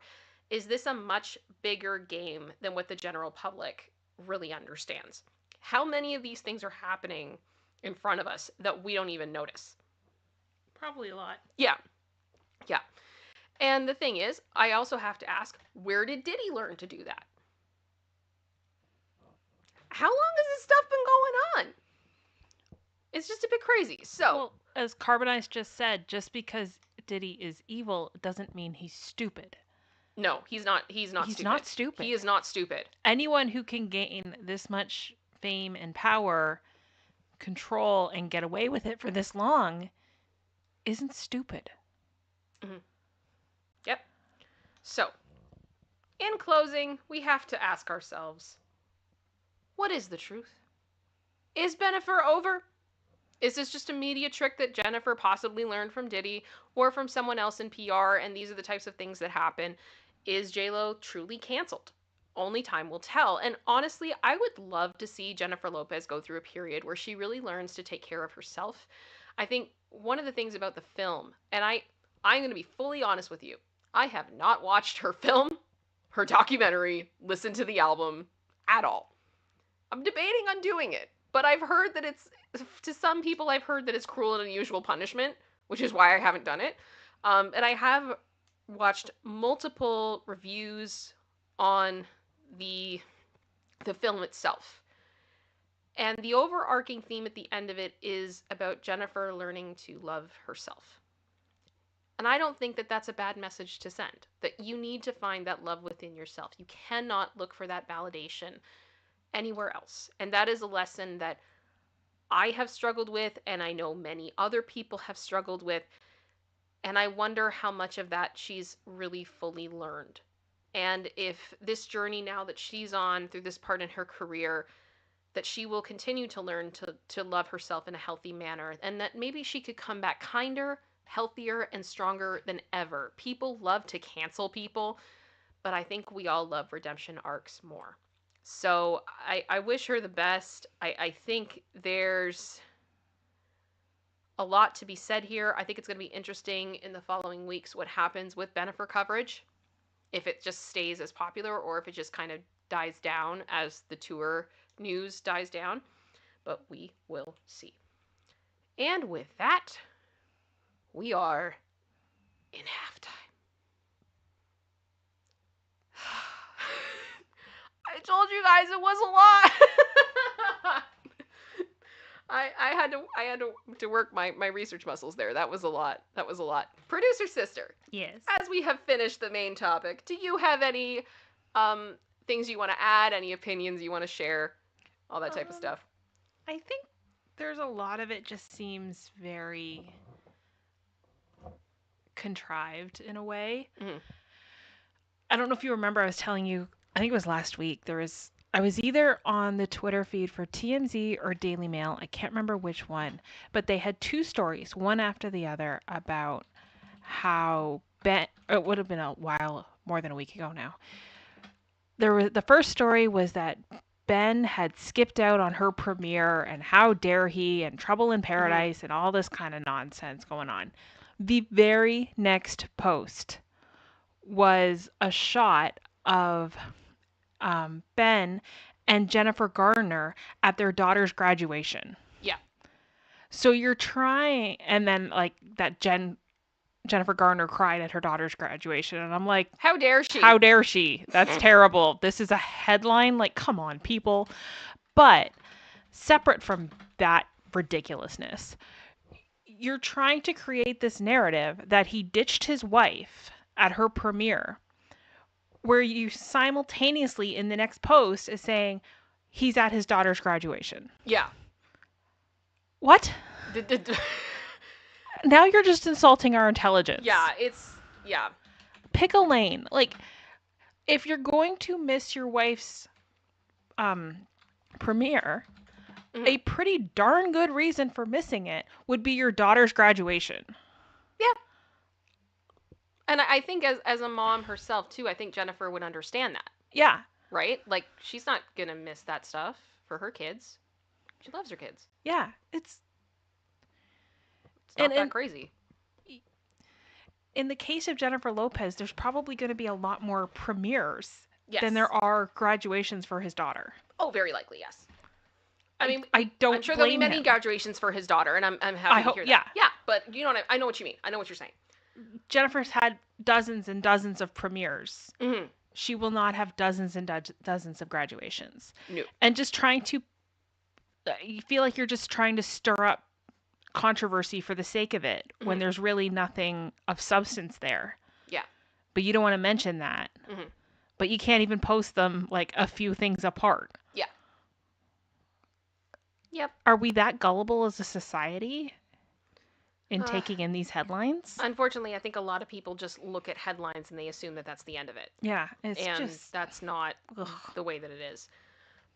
is this a much bigger game than what the general public really understands? How many of these things are happening in front of us that we don't even notice? Probably a lot. Yeah, yeah. And the thing is, I also have to ask, where did Diddy learn to do that? How long has this stuff been going on? It's just a bit crazy. So, Well, as Carbonize just said, just because Diddy is evil doesn't mean he's stupid. no, he's not. He's not He's stupid. not stupid. He is not stupid. Anyone who can gain this much fame and power, control, and get away with it for this long isn't stupid. Mm-hmm. Yep. So, in closing, we have to ask ourselves, what is the truth? Is Bennifer over? Is this just a media trick that Jennifer possibly learned from Diddy or from someone else in PR, and these are the types of things that happen? Is j.lo truly canceled? Only time will tell. And honestly, I would love to see Jennifer Lopez go through a period where she really learns to take care of herself. I think one of the things about the film, and I'm going to be fully honest with you, I have not watched her film, her documentary, listened to the album at all. I'm debating on doing it, but I've heard that it's, to some people, I've heard that it's cruel and unusual punishment, which is why I haven't done it. And I have watched multiple reviews on the film itself. And the overarching theme at the end of it is about Jennifer learning to love herself. And I don't think that that's a bad message to send, that you need to find that love within yourself. You cannot look for that validation anywhere else. And that is a lesson that I have struggled with, and I know many other people have struggled with. And I wonder how much of that she's really fully learned. And if this journey now that she's on through this part in her career, that she will continue to learn to love herself in a healthy manner, and that maybe she could come back kinder, healthier, and stronger than ever. People love to cancel people, but I think we all love redemption arcs more. So I wish her the best. I think there's a lot to be said here. I think it's going to be interesting in the following weeks what happens with Bennifer coverage, if it just stays as popular or if it just kind of dies down as the tour news dies down. But we will see. And with that, we are in halftime. I told you guys it was a lot. I had to work my research muscles there. That was a lot. That was a lot. Producer sister. Yes. As we have finished the main topic, do you have any things you want to add? Any opinions you want to share? All that type of stuff. I think there's a lot of it just seems very contrived in a way. Mm-hmm. I don't know if you remember, I was telling you, I think it was last week, I was either on the Twitter feed for TMZ or Daily Mail. I can't remember which one, but they had two stories, one after the other, about how it would have been a while, more than a week ago now. The first story was that Ben had skipped out on her premiere and how dare he, and Trouble in Paradise, and all this kind of nonsense going on. The very next post was a shot of Ben and Jennifer Garner at their daughter's graduation. Yeah. So you're trying, and then like that Jennifer Garner cried at her daughter's graduation, and I'm like, how dare she? How dare she? That's terrible. This is a headline. Like, come on, people. But separate from that ridiculousness, you're trying to create this narrative that he ditched his wife at her premiere, where you simultaneously in the next post is saying he's at his daughter's graduation. Yeah. What? now you're just insulting our intelligence. Yeah. Pick a lane. Like, if you're going to miss your wife's premiere, a pretty darn good reason for missing it would be your daughter's graduation. Yeah. And I think as a mom herself too, I think Jennifer would understand that. Yeah. Right? Like, she's not gonna miss that stuff for her kids. She loves her kids. Yeah. It's not that crazy. In the case of Jennifer Lopez, there's probably going to be a lot more premieres Yes. than there are graduations for his daughter. Oh, very likely, yes. I mean, I'm sure there'll be many graduations for his daughter, and I'm happy to hear that. Yeah, but you know what I know what you mean. I know what you're saying. Jennifer's had dozens and dozens of premieres. Mm-hmm. She will not have dozens and dozens of graduations. No. And just you feel like you're just trying to stir up controversy for the sake of it when there's really nothing of substance there. Yeah. But you don't want to mention that. Mm-hmm. But you can't even post them like a few things apart. Yeah. Yep. Are we that gullible as a society in taking in these headlines? Unfortunately, I think a lot of people just look at headlines and they assume that that's the end of it. Yeah. That's not the way that it is.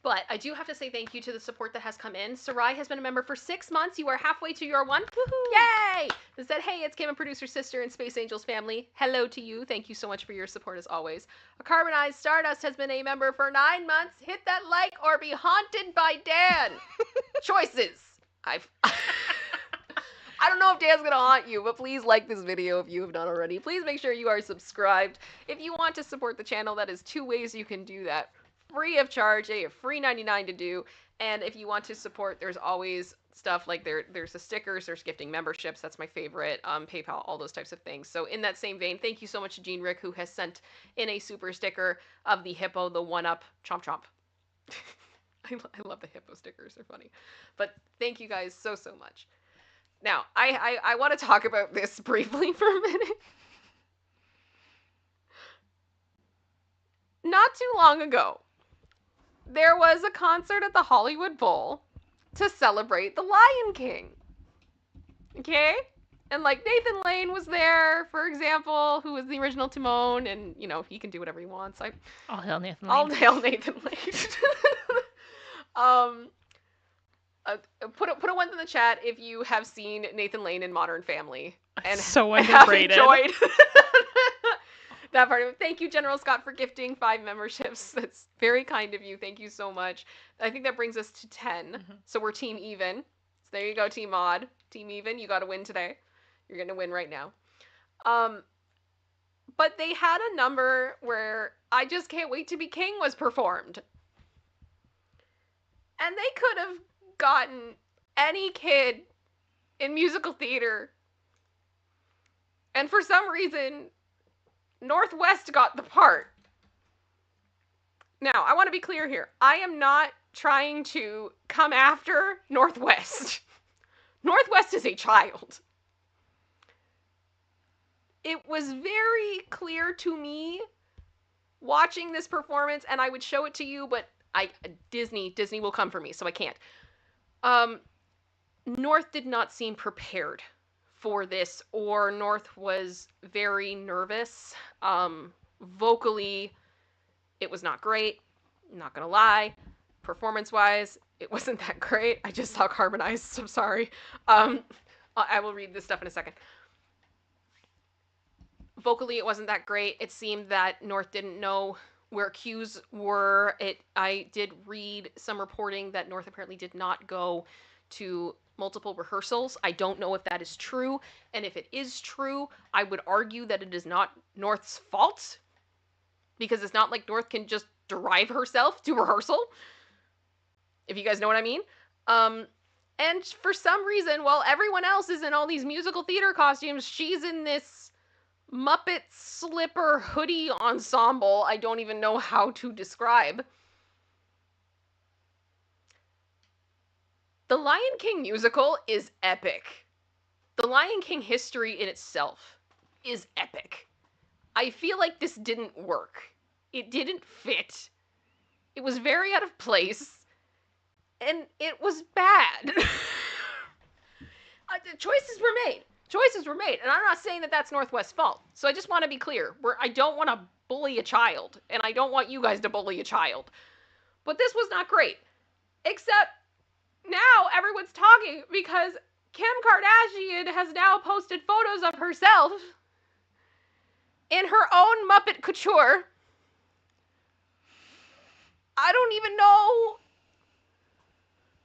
But I do have to say thank you to the support that has come in. Sarai has been a member for 6 months. You are halfway to your one. Woohoo! Yay! They said, hey, it's Kim and producer sister and Space Angels family. Hello to you. Thank you so much for your support as always. A Carbonized Stardust has been a member for 9 months. Hit that like or be haunted by Dan. Choices. I don't know if Dan's going to haunt you, but please like this video if you have not already. Please make sure you are subscribed. If you want to support the channel, that is 2 ways you can do that. Free of charge, a free 99 to do. And if you want to support, there's always stuff like there's the stickers, there's gifting memberships. That's my favorite. PayPal, all those types of things. So in that same vein, thank you so much to Jean Rick, who has sent in a super sticker of the hippo, the one-up chomp chomp. I love the hippo stickers. They're funny. But thank you guys so much. Now, I want to talk about this briefly for a minute. Not too long ago, there was a concert at the Hollywood Bowl to celebrate the Lion King. Okay? And like Nathan Lane was there, for example, who was the original Timon, and you know, he can do whatever he wants. All hail Nathan Lane. All hail Nathan Lane. Put a one in the chat if you have seen Nathan Lane in Modern Family and so underrated. Have enjoyed that part of it. Thank you, General Scott, for gifting 5 memberships. That's very kind of you. Thank you so much. I think that brings us to 10. Mm-hmm. So we're team even. So there you go, team odd. Team even. You got to win today. You're going to win right now. But they had a number where I Just Can't Wait to Be King was performed. And they could have gotten any kid in musical theater. And for some reason, Northwest got the part. Now, I want to be clear here. I am not trying to come after Northwest. Northwest is a child. It was very clear to me watching this performance, and I would show it to you, but Disney will come for me, so I can't. North did not seem prepared for this, or North was very nervous. Vocally, it was not great. I'm not gonna lie. Performance-wise, it wasn't that great. I just saw Carbonized, so I'm sorry. I will read this stuff in a second. Vocally, it wasn't that great. It seemed that North didn't know where cues were. I did read some reporting that North apparently did not go to multiple rehearsals. I don't know if that is true, and if it is true, I would argue that it is not North's fault, because it's not like North can just drive herself to rehearsal, if you guys know what I mean. And for some reason, while everyone else is in all these musical theater costumes, she's in this Muppet slipper hoodie ensemble I don't even know how to describe. The Lion King musical is epic. The Lion King history in itself is epic. I feel like this didn't work. It didn't fit. It was very out of place. And it was bad. The choices were made. Choices were made, and I'm not saying that that's Northwest's fault. So I just want to be clear. I don't want to bully a child, and I don't want you guys to bully a child. But this was not great. Except now everyone's talking because Kim Kardashian has now posted photos of herself in her own Muppet couture. I don't even know.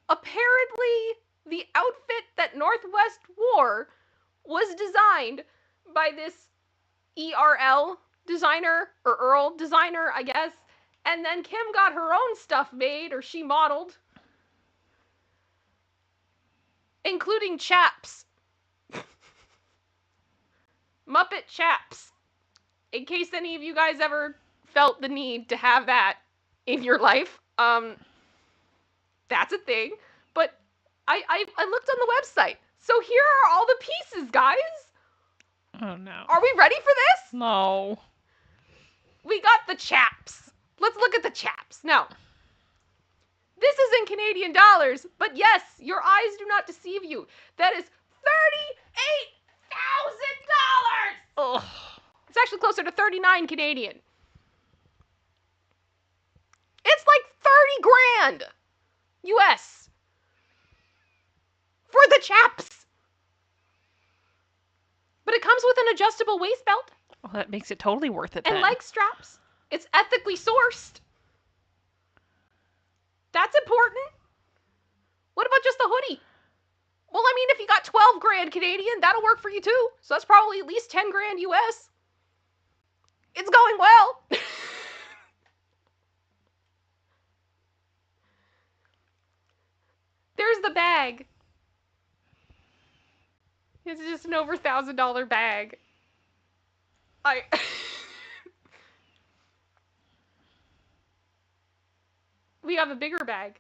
Apparently, the outfit that Northwest wore was designed by this ERL designer, or Earl designer, I guess. And then Kim got her own stuff made, or she modeled. Including chaps. Muppet chaps. In case any of you guys ever felt the need to have that in your life. That's a thing. But I looked on the website. So here are all the pieces, guys. Oh, no. Are we ready for this? No. We got the chaps. Let's look at the chaps. Now, this is in Canadian dollars, but yes, your eyes do not deceive you. That is $38,000. Ugh. It's actually closer to 39 Canadian. It's like 30 grand US for the chaps. But it comes with an adjustable waist belt. Well, that makes it totally worth it and then. leg straps. It's ethically sourced. That's important. What about just the hoodie? Well, I mean, if you got 12 grand Canadian, that'll work for you too. So that's probably at least 10 grand US. It's going well. There's the bag. It's just an over $1,000 bag. We have a bigger bag.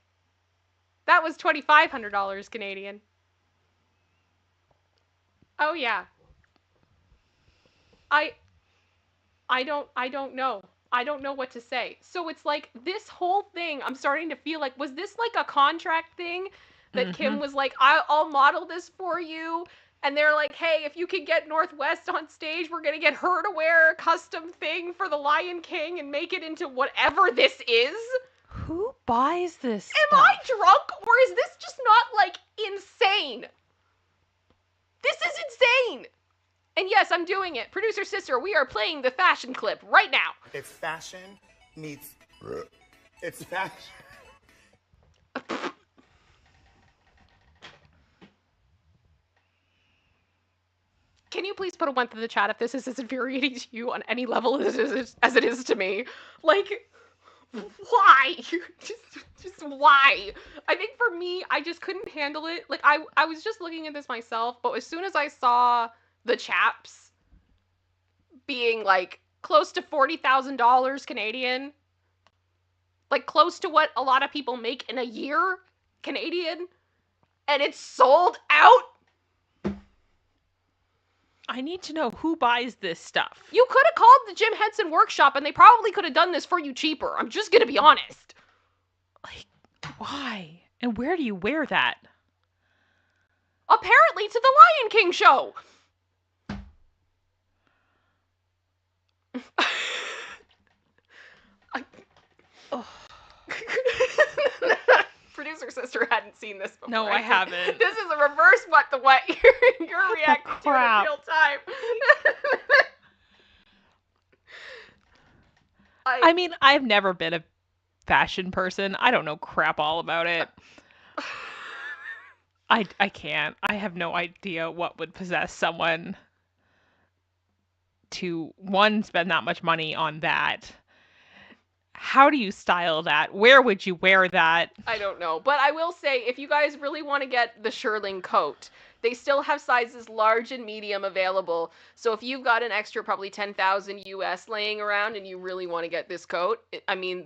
That was $2,500 Canadian. Oh yeah. I don't know. I don't know what to say. So it's like this whole thing, I'm starting to feel like, was this like a contract thing that Kim was like, I'll model this for you? And they're like, hey, if you can get Northwest on stage, we're going to get her to wear a custom thing for the Lion King and make it into whatever this is. Who buys this Am stuff? I drunk, or is this just not, like, insane? This is insane! And yes, I'm doing it. Producer Sister, we are playing the fashion clip right now. It's fashion meets... It's fashion... Can you please put a 1 through the chat if this is as infuriating to you on any level as it is to me? Like, why? just why? I think for me, I just couldn't handle it. Like, I was just looking at this myself, but as soon as I saw the chaps being, like, close to $40,000 Canadian, like, close to what a lot of people make in a year Canadian, and it's sold out, I need to know who buys this stuff. you could have called the Jim Henson Workshop and they probably could have done this for you cheaper. I'm just gonna be honest. Like, why? And where do you wear that? Apparently to the Lion King show. Producer Sister hadn't seen this before. No, I haven't. This is a reverse What the What. You're reacting to it in real time. I mean, I've never been a fashion person. I don't know crap all about it. I can't. I have no idea what would possess someone to, one, spend that much money on that. How do you style that? Where would you wear that? I don't know. But I will say, if you guys really want to get the Shearling coat, they still have sizes large and medium available. So if you've got an extra probably 10,000 US laying around and you really want to get this coat, I mean,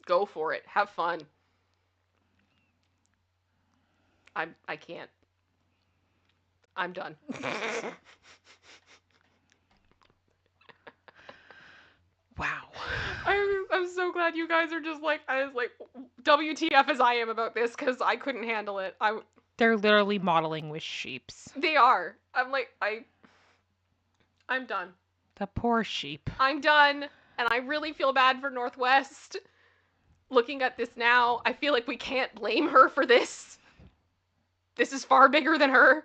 go for it. Have fun. I can't. I'm done. Wow. I'm so glad you guys are just like, I was like, WTF as I am about this, because I couldn't handle it. They're literally modeling with sheeps. They are. I'm like, I'm done. The poor sheep. I'm done. And I really feel bad for Northwest. Looking at this now, I feel like we can't blame her for this. This is far bigger than her.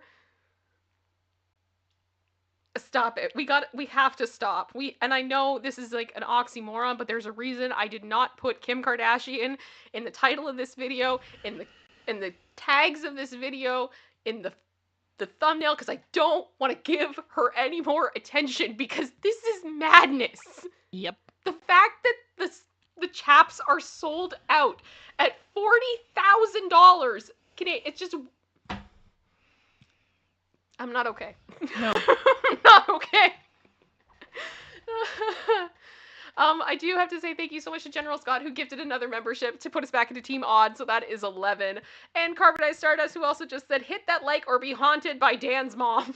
Stop it. We have to stop. And I know this is like an oxymoron, but there's a reason I did not put Kim Kardashian in the title of this video, in the tags of this video, in the thumbnail, because I don't want to give her any more attention, because this is madness. Yep. The fact that the chaps are sold out at $40,000. It's just, I'm not okay. No. I'm not okay. I do have to say thank you so much to General Scott, who gifted another membership to put us back into Team Odd, so that is 11. And Carbonized Stardust, who also just said, hit that like or be haunted by Dan's mom.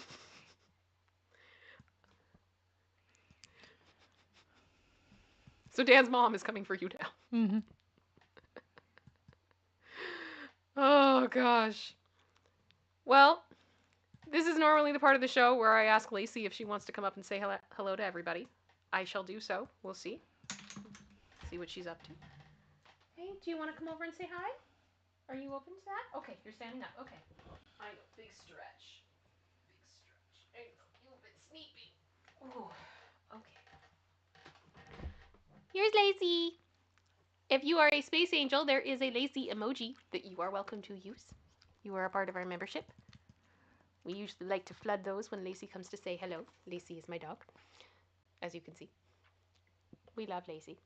So Dan's mom is coming for you now. Mm-hmm. Oh, gosh. Well, this is normally the part of the show where I ask Lacey if she wants to come up and say hello to everybody. I shall do so. We'll see. See what she's up to. Hey, do you want to come over and say hi? Are you open to that? Okay, you're standing up. Okay. I know. Big stretch. Big stretch. I know. You've been sleeping. Ooh. Okay. Here's Lacey. If you are a space angel, there is a Lacey emoji that you are welcome to use. You are a part of our membership. We usually like to flood those when Lacey comes to say hello. Lacey is my dog, as you can see. We love Lacey.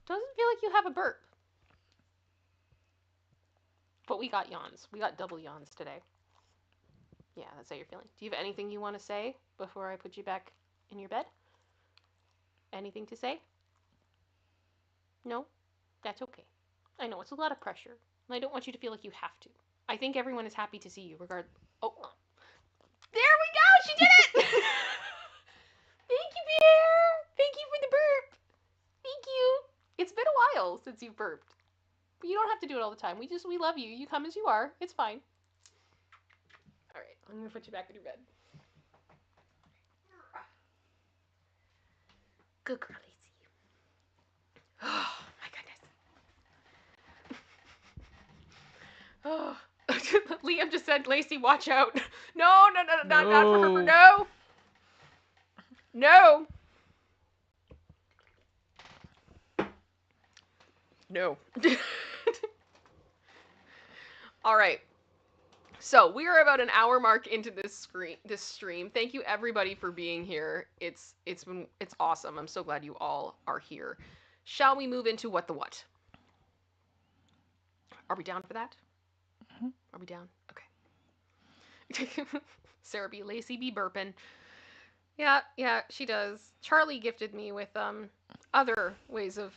Doesn't feel like you have a burp. But we got yawns. We got double yawns today. Yeah, that's how you're feeling. Do you have anything you want to say before I put you back in your bed? Anything to say? No? That's okay. I know, it's a lot of pressure. And I don't want you to feel like you have to. I think everyone is happy to see you, regardless. Oh. There we go! She did it! Thank you, Bear! Thank you for the burp! Thank you! It's been a while since you've burped. But you don't have to do it all the time. We love you. You come as you are. It's fine. Alright, I'm gonna put you back in your bed. Good girl, Lacey. Oh, my goodness. Oh. Liam just said, Lacey, watch out. No, not for her. No. No. No. All right. So we are about an hour mark into this stream. Thank you everybody for being here. It's awesome. I'm so glad you all are here. Shall we move into What the What? Are we down for that? Mm-hmm. Are we down? Okay. Sarah B. Lacey be burping. Yeah, she does. Charlie gifted me with other ways of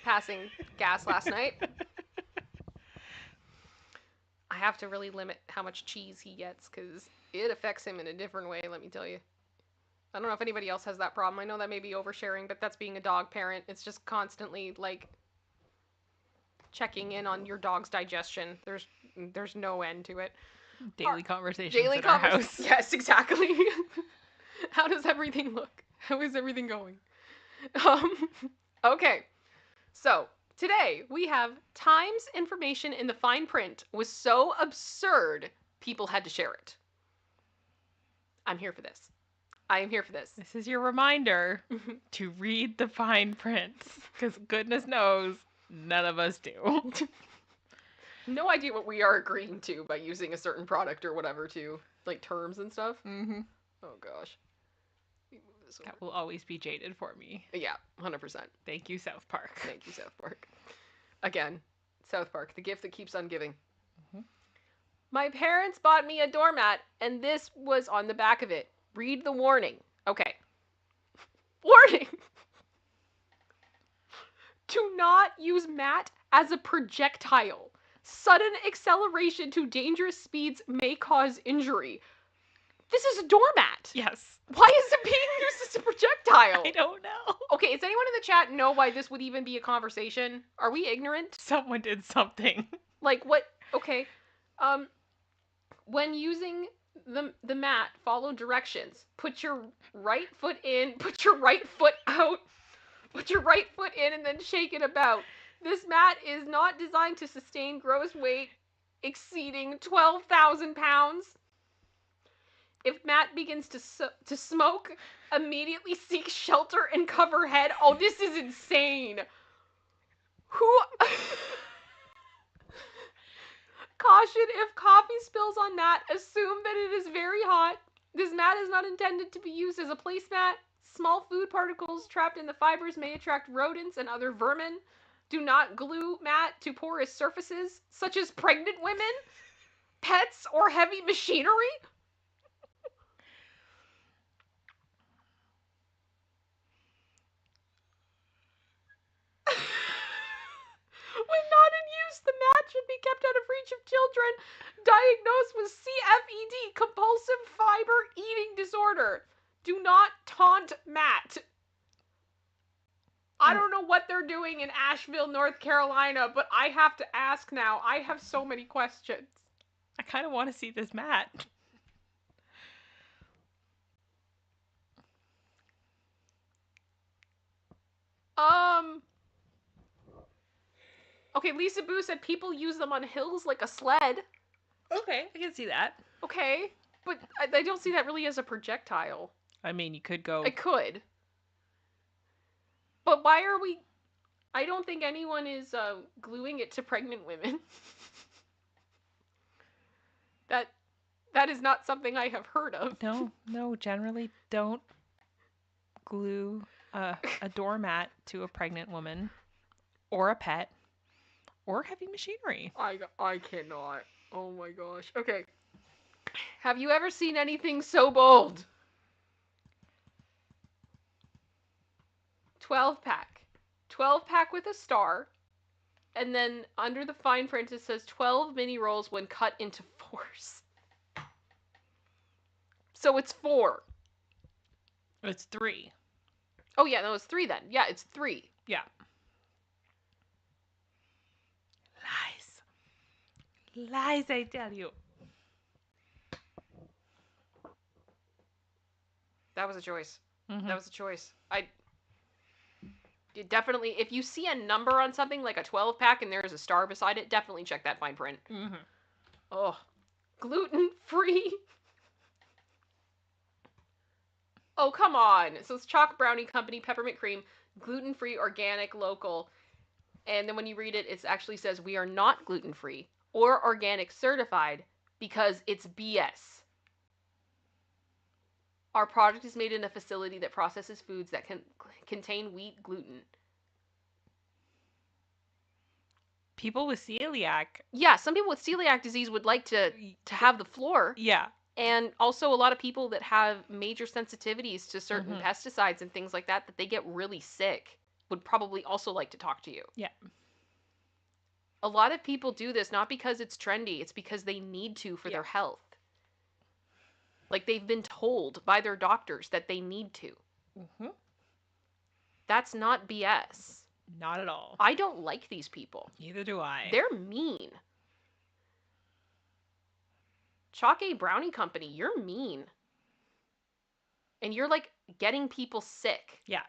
passing gas last night. I have to really limit how much cheese he gets because it affects him in a different way, let me tell you. I don't know if anybody else has that problem. I know that may be oversharing, but that's being a dog parent. It's just constantly, like, checking in on your dog's digestion. There's no end to it. Daily conversations in our house. Yes, exactly. How does everything look? How is everything going? Okay. So, today we have Times information in the fine print was so absurd, people had to share it. I'm here for this. I am here for this. This is your reminder to read the fine print, because goodness knows, none of us do. No idea what we are agreeing to by using a certain product or whatever to, like, terms and stuff. Mm-hmm. Oh, gosh. That will always be jaded for me. Yeah, 100%. Thank you, South Park. Thank you, South Park. Again, South Park, the gift that keeps on giving. Mm-hmm. My parents bought me a doormat, and this was on the back of it. Read the warning. Okay. Warning! Do not use mat as a projectile. Sudden acceleration to dangerous speeds may cause injury. This is a doormat. Yes. Why is it being used as a projectile? I don't know. Okay, does anyone in the chat know why this would even be a conversation? Are we ignorant? Someone did something. Like, what? Okay. When using the mat, follow directions. Put your right foot in, put your right foot out, put your right foot in, and then shake it about. This mat is not designed to sustain gross weight exceeding 12,000 pounds. If Matt begins to smoke, immediately seek shelter and cover head. Oh, this is insane. Who... Caution, if coffee spills on mat, assume that it is very hot. This mat is not intended to be used as a placemat. Small food particles trapped in the fibers may attract rodents and other vermin. Do not glue mat to porous surfaces, such as pregnant women, pets, or heavy machinery. When not in use, the mat should be kept out of reach of children diagnosed with CFED, compulsive fiber eating disorder. Do not taunt mat. I don't know what they're doing in Asheville, North Carolina, but I have to ask now. I have so many questions. I kind of want to see this mat. Okay, Lisa Boo said people use them on hills like a sled. Okay, I can see that. Okay, but I don't see that really as a projectile. I mean, you could go... I could. But why are we... I don't think anyone is gluing it to pregnant women. That is not something I have heard of. No, generally don't glue a doormat to a pregnant woman or a pet or heavy machinery. I cannot. Oh my gosh. Okay. Have you ever seen anything so bold? 12-pack. 12-pack with a star. And then under the fine print it says 12 mini rolls when cut into fours. So it's 4. It's 3. Oh yeah, no, it's 3 then. Yeah, it's 3. Yeah. Lies, I tell you. That was a choice. Mm-hmm. That was a choice. Definitely, if you see a number on something like a 12-pack and there's a star beside it, definitely check that fine print. Mm-hmm. Oh, gluten-free. Oh, come on. So it's Chalk Brownie Company, Peppermint Cream, gluten-free, organic, local. And then when you read it, it actually says, we are not gluten-free or organic certified because it's BS. Our product is made in a facility that processes foods that can contain wheat gluten. People with celiac. Yeah, some people with celiac disease would like to have the floor. Yeah. And also a lot of people that have major sensitivities to certain Mm-hmm. pesticides and things like that they get really sick would probably also like to talk to you. Yeah. A lot of people do this not because it's trendy, it's because they need to for their health. Like they've been told by their doctors that they need to. Mm-hmm. That's not BS. Not at all. I don't like these people. Neither do I. They're mean. Chalk A Brownie Company, you're mean. And you're like getting people sick. Yeah.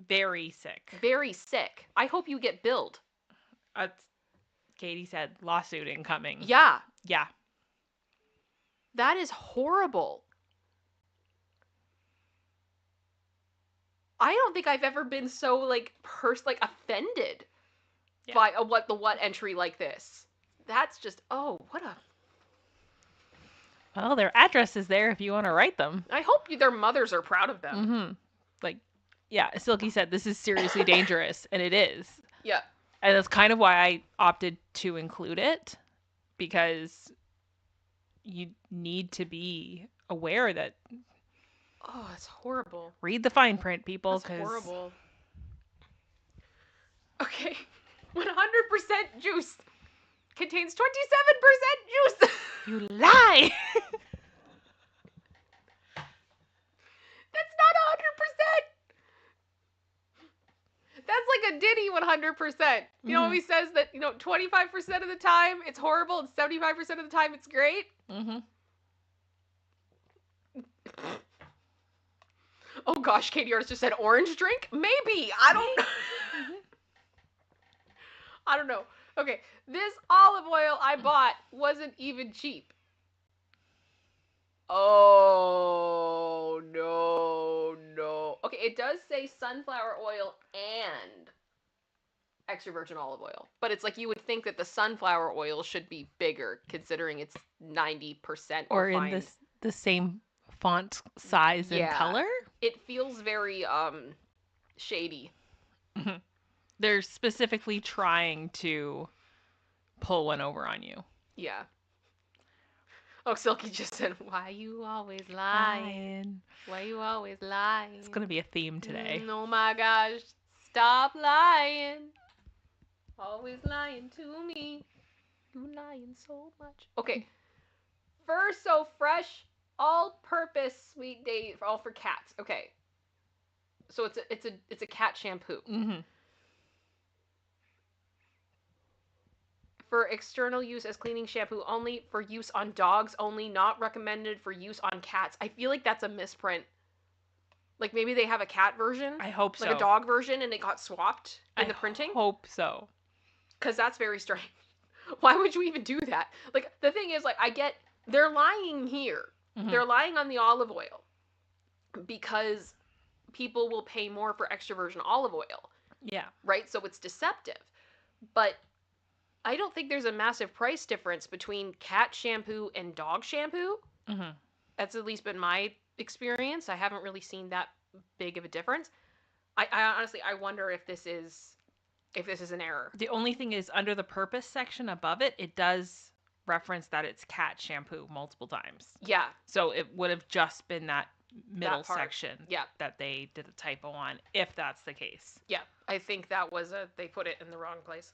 Very sick. Very sick. I hope you get billed. Katie said lawsuit incoming. Yeah. Yeah. That is horrible. I don't think I've ever been so offended by a What the What entry like this. That's just what a... Well, their address is there if you want to write them. I hope their mothers are proud of them. Mm-hmm. Silky said, this is seriously dangerous, and it is. Yeah. And that's kind of why I opted to include it, because you need to be aware that... Oh, it's horrible. Read the fine print, people. That's horrible. Okay. 100% juice contains 27% juice. You lie! That's not 100%. That's like a Diddy 100%. You know, he says that, 25% of the time it's horrible and 75% of the time it's great. Mm-hmm. Oh gosh, Katie Artis just said orange drink? Maybe. I don't know. I don't know. Okay, this olive oil I bought wasn't even cheap. Oh, no. Okay, it does say sunflower oil and extra virgin olive oil. But it's like you would think that the sunflower oil should be bigger, considering it's 90% Or refined. in the same font size and color. It feels very shady. They're specifically trying to pull one over on you. Yeah. Oh, Silky just said, "Why you always lying? Why you always lying?" It's gonna be a theme today. Oh my gosh, stop lying. Always lying to me. You lying so much. Okay. Fur so fresh, all-purpose sweet day, all for cats. Okay. So it's a cat shampoo. Mm-hmm. For external use as cleaning shampoo only, for use on dogs only, not recommended for use on cats. I feel like that's a misprint. Like maybe they have a cat version. I hope so. Like a dog version and it got swapped in the printing. I hope so. Because that's very strange. Why would you even do that? Like, the thing is, like, I get, they're lying here. Mm-hmm. They're lying on the olive oil. Because people will pay more for extra virgin olive oil. Yeah. Right? So it's deceptive. But I don't think there's a massive price difference between cat shampoo and dog shampoo. Mm-hmm. That's at least been my experience. I haven't really seen that big of a difference. I honestly, I wonder if this is an error. The only thing is, under the purpose section above it, it does reference that it's cat shampoo multiple times. Yeah. So it would have just been that middle That part. section that they did a typo on, if that's the case. Yeah. I think that was they put it in the wrong place.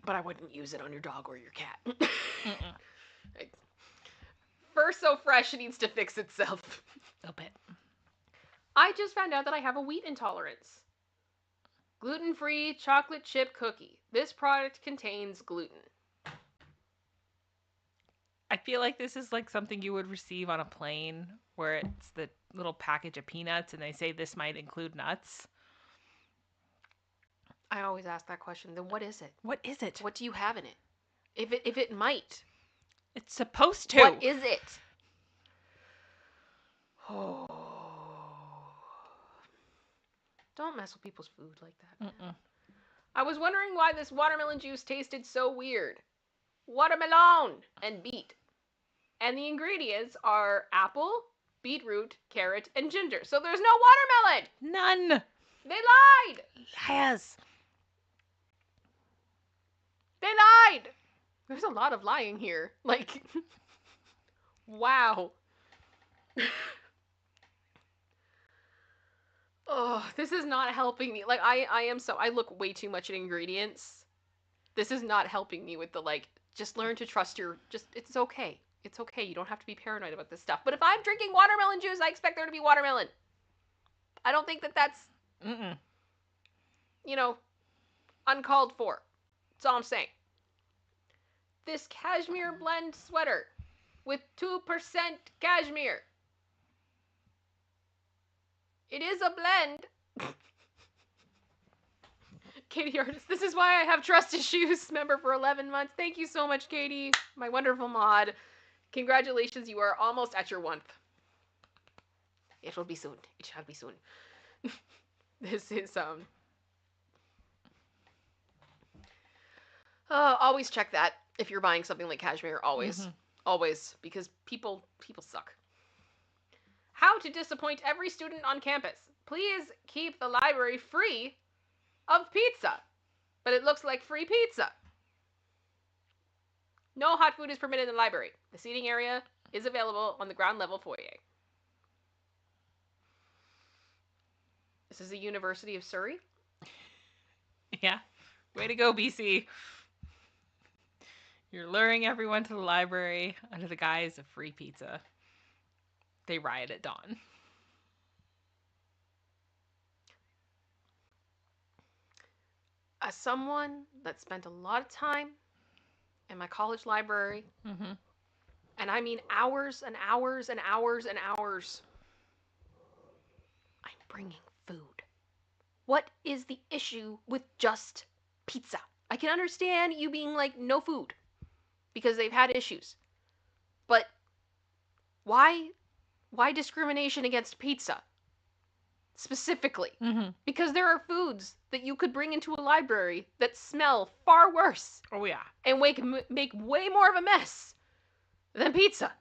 But I wouldn't use it on your dog or your cat. Fur so fresh, it needs to fix itself. A bit. I just found out that I have a wheat intolerance. Gluten-free chocolate chip cookie. This product contains gluten. I feel like this is like something you would receive on a plane, where it's the little package of peanuts and they say this might include nuts. I always ask that question. Then what is it? What is it? What do you have in it? If it might. It's supposed to. What is it? Oh. Don't mess with people's food like that. Mm-mm. I was wondering why this watermelon juice tasted so weird. Watermelon and beet. And the ingredients are apple, beetroot, carrot, and ginger. So there's no watermelon. None. They lied. Lies. They lied. There's a lot of lying here. Like, wow. Oh, this is not helping me. Like, I look way too much at ingredients. This is not helping me with the, like, just learn to trust it's okay. It's okay. You don't have to be paranoid about this stuff. But if I'm drinking watermelon juice, I expect there to be watermelon. I don't think that that's, uncalled for. That's all I'm saying. This cashmere blend sweater with 2% cashmere. It is a blend. Katie Artis, this is why I have trust issues. Member for 11 months. Thank you so much, Katie. My wonderful mod. Congratulations, you are almost at your 1th. It will be soon. It shall be soon. This is, always check that if you're buying something like cashmere. Always. Always. Because people suck. How to disappoint every student on campus. Please keep the library free of pizza. But it looks like free pizza. No hot food is permitted in the library. The seating area is available on the ground level foyer. This is the University of Surrey. Yeah. Way to go, BC. You're luring everyone to the library under the guise of free pizza. They riot at dawn. as someone that spent a lot of time in my college library, Mm-hmm. and I mean hours and hours and hours and hours, I'm bringing food. What is the issue with just pizza? I can understand you being like, no food, because they've had issues. But why discrimination against pizza? Specifically. Mm-hmm. Because there are foods that you could bring into a library that smell far worse Oh yeah. and make way more of a mess than pizza.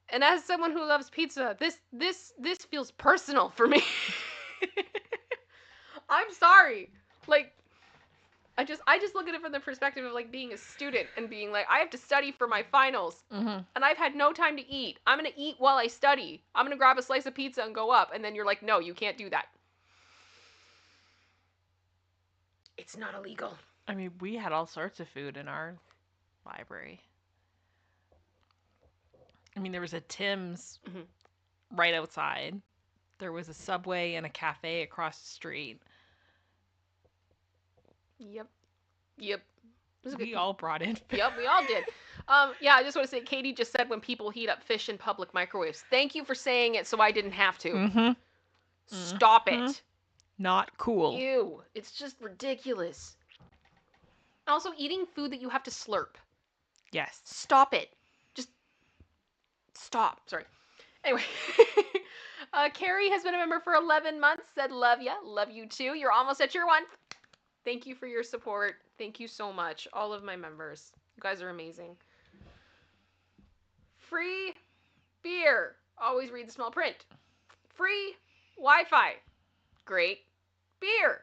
And as someone who loves pizza, this feels personal for me. I'm sorry. Like, I just look at it from the perspective of like being a student and being like, I have to study for my finals. Mm-hmm. And I've had no time to eat. I'm going to eat while I study. I'm going to grab a slice of pizza and go up. And then you're like, no, you can't do that. It's not illegal. I mean, we had all sorts of food in our library. I mean, there was a Tim's right outside. There was a Subway and a cafe across the street. Yep. It was a We good all brought in food. Yep, we all did. Yeah, I just want to say, Katie just said when people heat up fish in public microwaves. Thank you for saying it so I didn't have to. Mm-hmm. Stop it. Not cool. Ew. It's just ridiculous. Also, eating food that you have to slurp. Yes. Stop it. Just stop. Sorry. Anyway. Carrie has been a member for 11 months. Said, love ya. Love you too. You're almost at your 1. Thank you for your support. Thank you so much. All of my members. You guys are amazing. Free beer. Always read the small print. Free Wi-Fi. Great beer.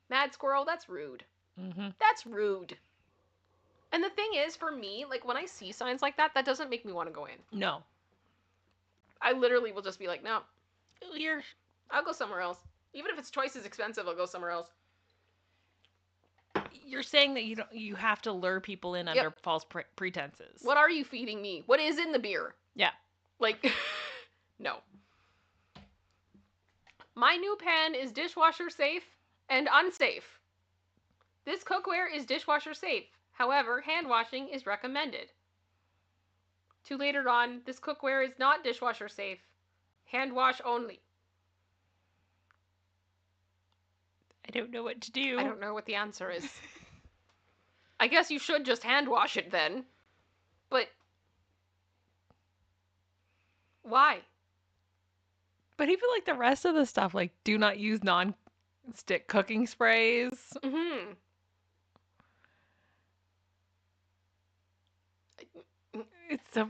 Mad Squirrel, that's rude. Mm-hmm. That's rude. And the thing is, for me, like when I see signs like that, that doesn't make me want to go in. No. I literally will just be like, no, You're I'll go somewhere else. Even if it's twice as expensive, I'll go somewhere else. saying that you have to lure people in under false pretenses. What are you feeding me? What is in the beer? Yeah. Like, no. My new pan is dishwasher safe and unsafe. This cookware is dishwasher safe. However, hand washing is recommended. To later on, this cookware is not dishwasher safe. Hand wash only. I don't know what to do. I don't know what the answer is. I guess you should just hand wash it then. But why? But even like the rest of the stuff, like do not use non-stick cooking sprays. Mm-hmm. It's a.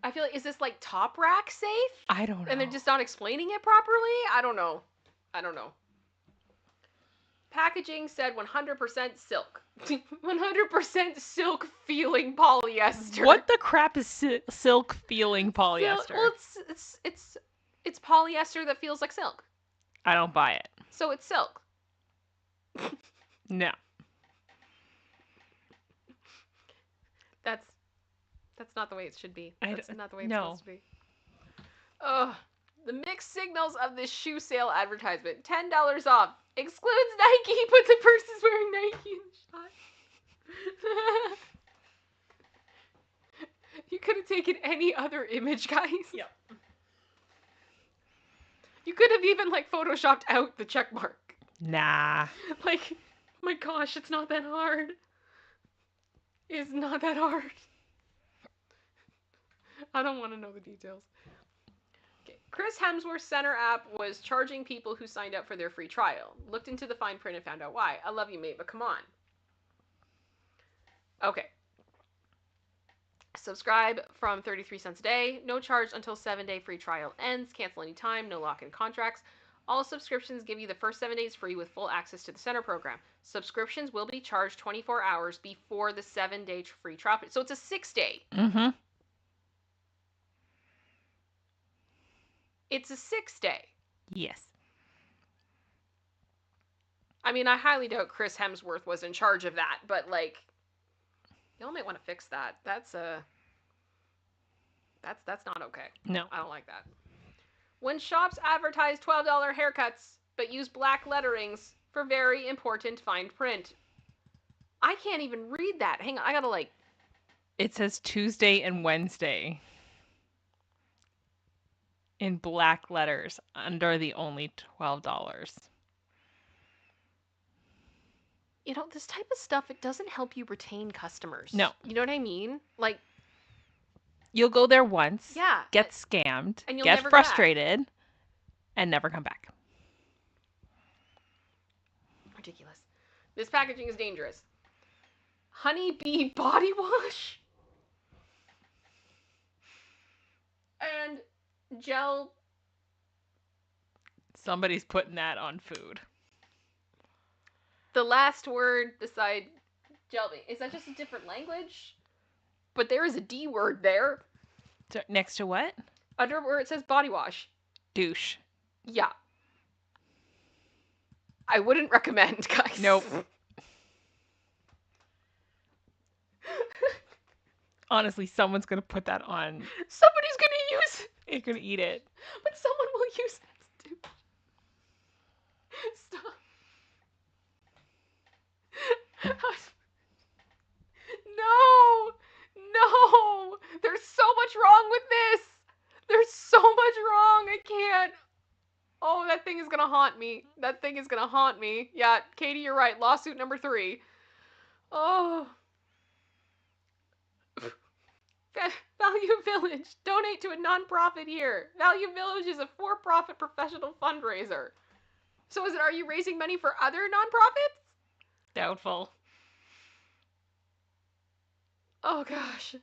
I feel like, is this like top rack safe? I don't know. And they're just not explaining it properly? I don't know. Packaging said 100% silk. 100% silk feeling polyester. What the crap is silk feeling polyester? Well, it's polyester that feels like silk. I don't buy it. So it's silk. No. That's not the way it should be. That's not the way it's no. supposed to be. Ugh. The mixed signals of this shoe sale advertisement. $10 off. Excludes Nike, but the person's wearing Nike in the shot. You could have taken any other image, guys. Yep. You could have even, like, photoshopped out the check mark. Nah. Like, my gosh, it's not that hard. It's not that hard. I don't want to know the details. Okay. Chris Hemsworth's Center app was charging people who signed up for their free trial. Looked into the fine print and found out why. I love you, mate, but come on. Okay. Subscribe from 33 cents a day. No charge until 7-day free trial ends. Cancel anytime. No lock-in contracts. All subscriptions give you the first 7 days free with full access to the Center program. Subscriptions will be charged 24 hours before the 7-day free trial. So it's a 6-day. Mm-hmm. It's a 6-day. Yes. I mean, I highly doubt Chris Hemsworth was in charge of that, but, like, y'all might want to fix that. That's not okay. No. I don't like that. When shops advertise $12 haircuts, but use black letterings for very important fine print. I can't even read that. Hang on, I gotta like... It says Tuesday and Wednesday in black letters under the only $12. You know, this type of stuff, it doesn't help you retain customers. No. You know what I mean? Like, You'll go there once, yeah. get scammed, And you'll get never go back. frustrated, and never come back. Ridiculous. This packaging is dangerous. Honeybee body wash. And gel. Somebody's putting that on food. The last word beside gel. Is that just a different language? But there is a D word there. Next to what? Under where it says body wash. Douche. Yeah. I wouldn't recommend, guys. Nope. Honestly, someone's gonna put that on. Somebody's gonna use it. You're gonna eat it. But someone will use it too. Stop. No! No! There's so much wrong with this! There's so much wrong! I can't. Oh, that thing is gonna haunt me. That thing is gonna haunt me. Yeah, Katie, you're right. Lawsuit number 3. Oh. Value Village. Donate to a nonprofit here. Value Village is a for-profit professional fundraiser. So are you raising money for other nonprofits? Doubtful. Oh, gosh.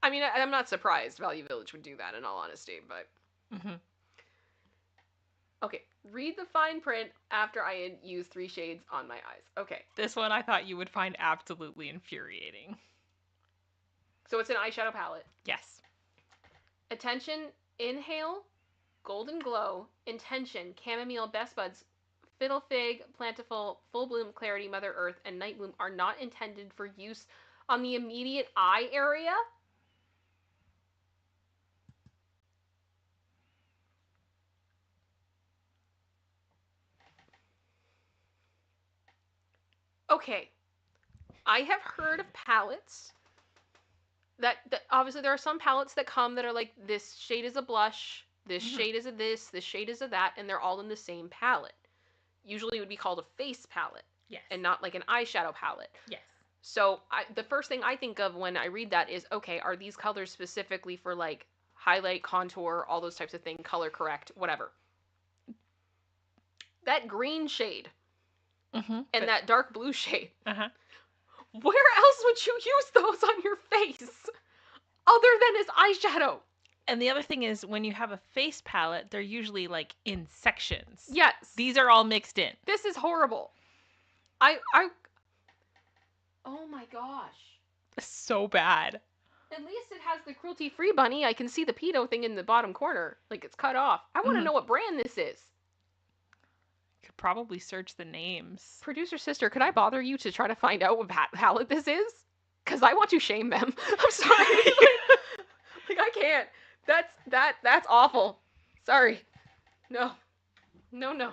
I mean, I'm not surprised Value Village would do that, in all honesty, but... Mm-hmm. Okay, read the fine print after I had used 3 shades on my eyes. Okay. This one I thought you would find absolutely infuriating. So it's an eyeshadow palette. Yes. Attention, inhale, golden glow, intention, chamomile, best buds, fiddle fig, plentiful, full bloom, clarity, mother earth, and night bloom are not intended for use on the immediate eye area. Okay, I have heard of palettes that obviously there are some palettes that come that are like, this shade is a blush, this shade is a this shade is a that, and they're all in the same palette. Usually it would be called a face palette. Yes. And not like an eyeshadow palette. Yes. So the first thing I think of when I read that is, okay, are these colors specifically for like highlight, contour, all those types of things, color correct, whatever. That green shade. And that dark blue shade. Uh-huh. Where else would you use those on your face other than as eyeshadow? And the other thing is, when you have a face palette, they're usually like in sections. Yes. These are all mixed in. This is horrible. Oh my gosh. So bad. At least it has the cruelty-free bunny. I can see the pedo thing in the bottom corner. Like, it's cut off. I want to know what brand this is. Could probably search the names. Producer sister, could I bother you to try to find out what palette this is? Because I want to shame them. I'm sorry. like, I can't. That's awful. Sorry. No. No.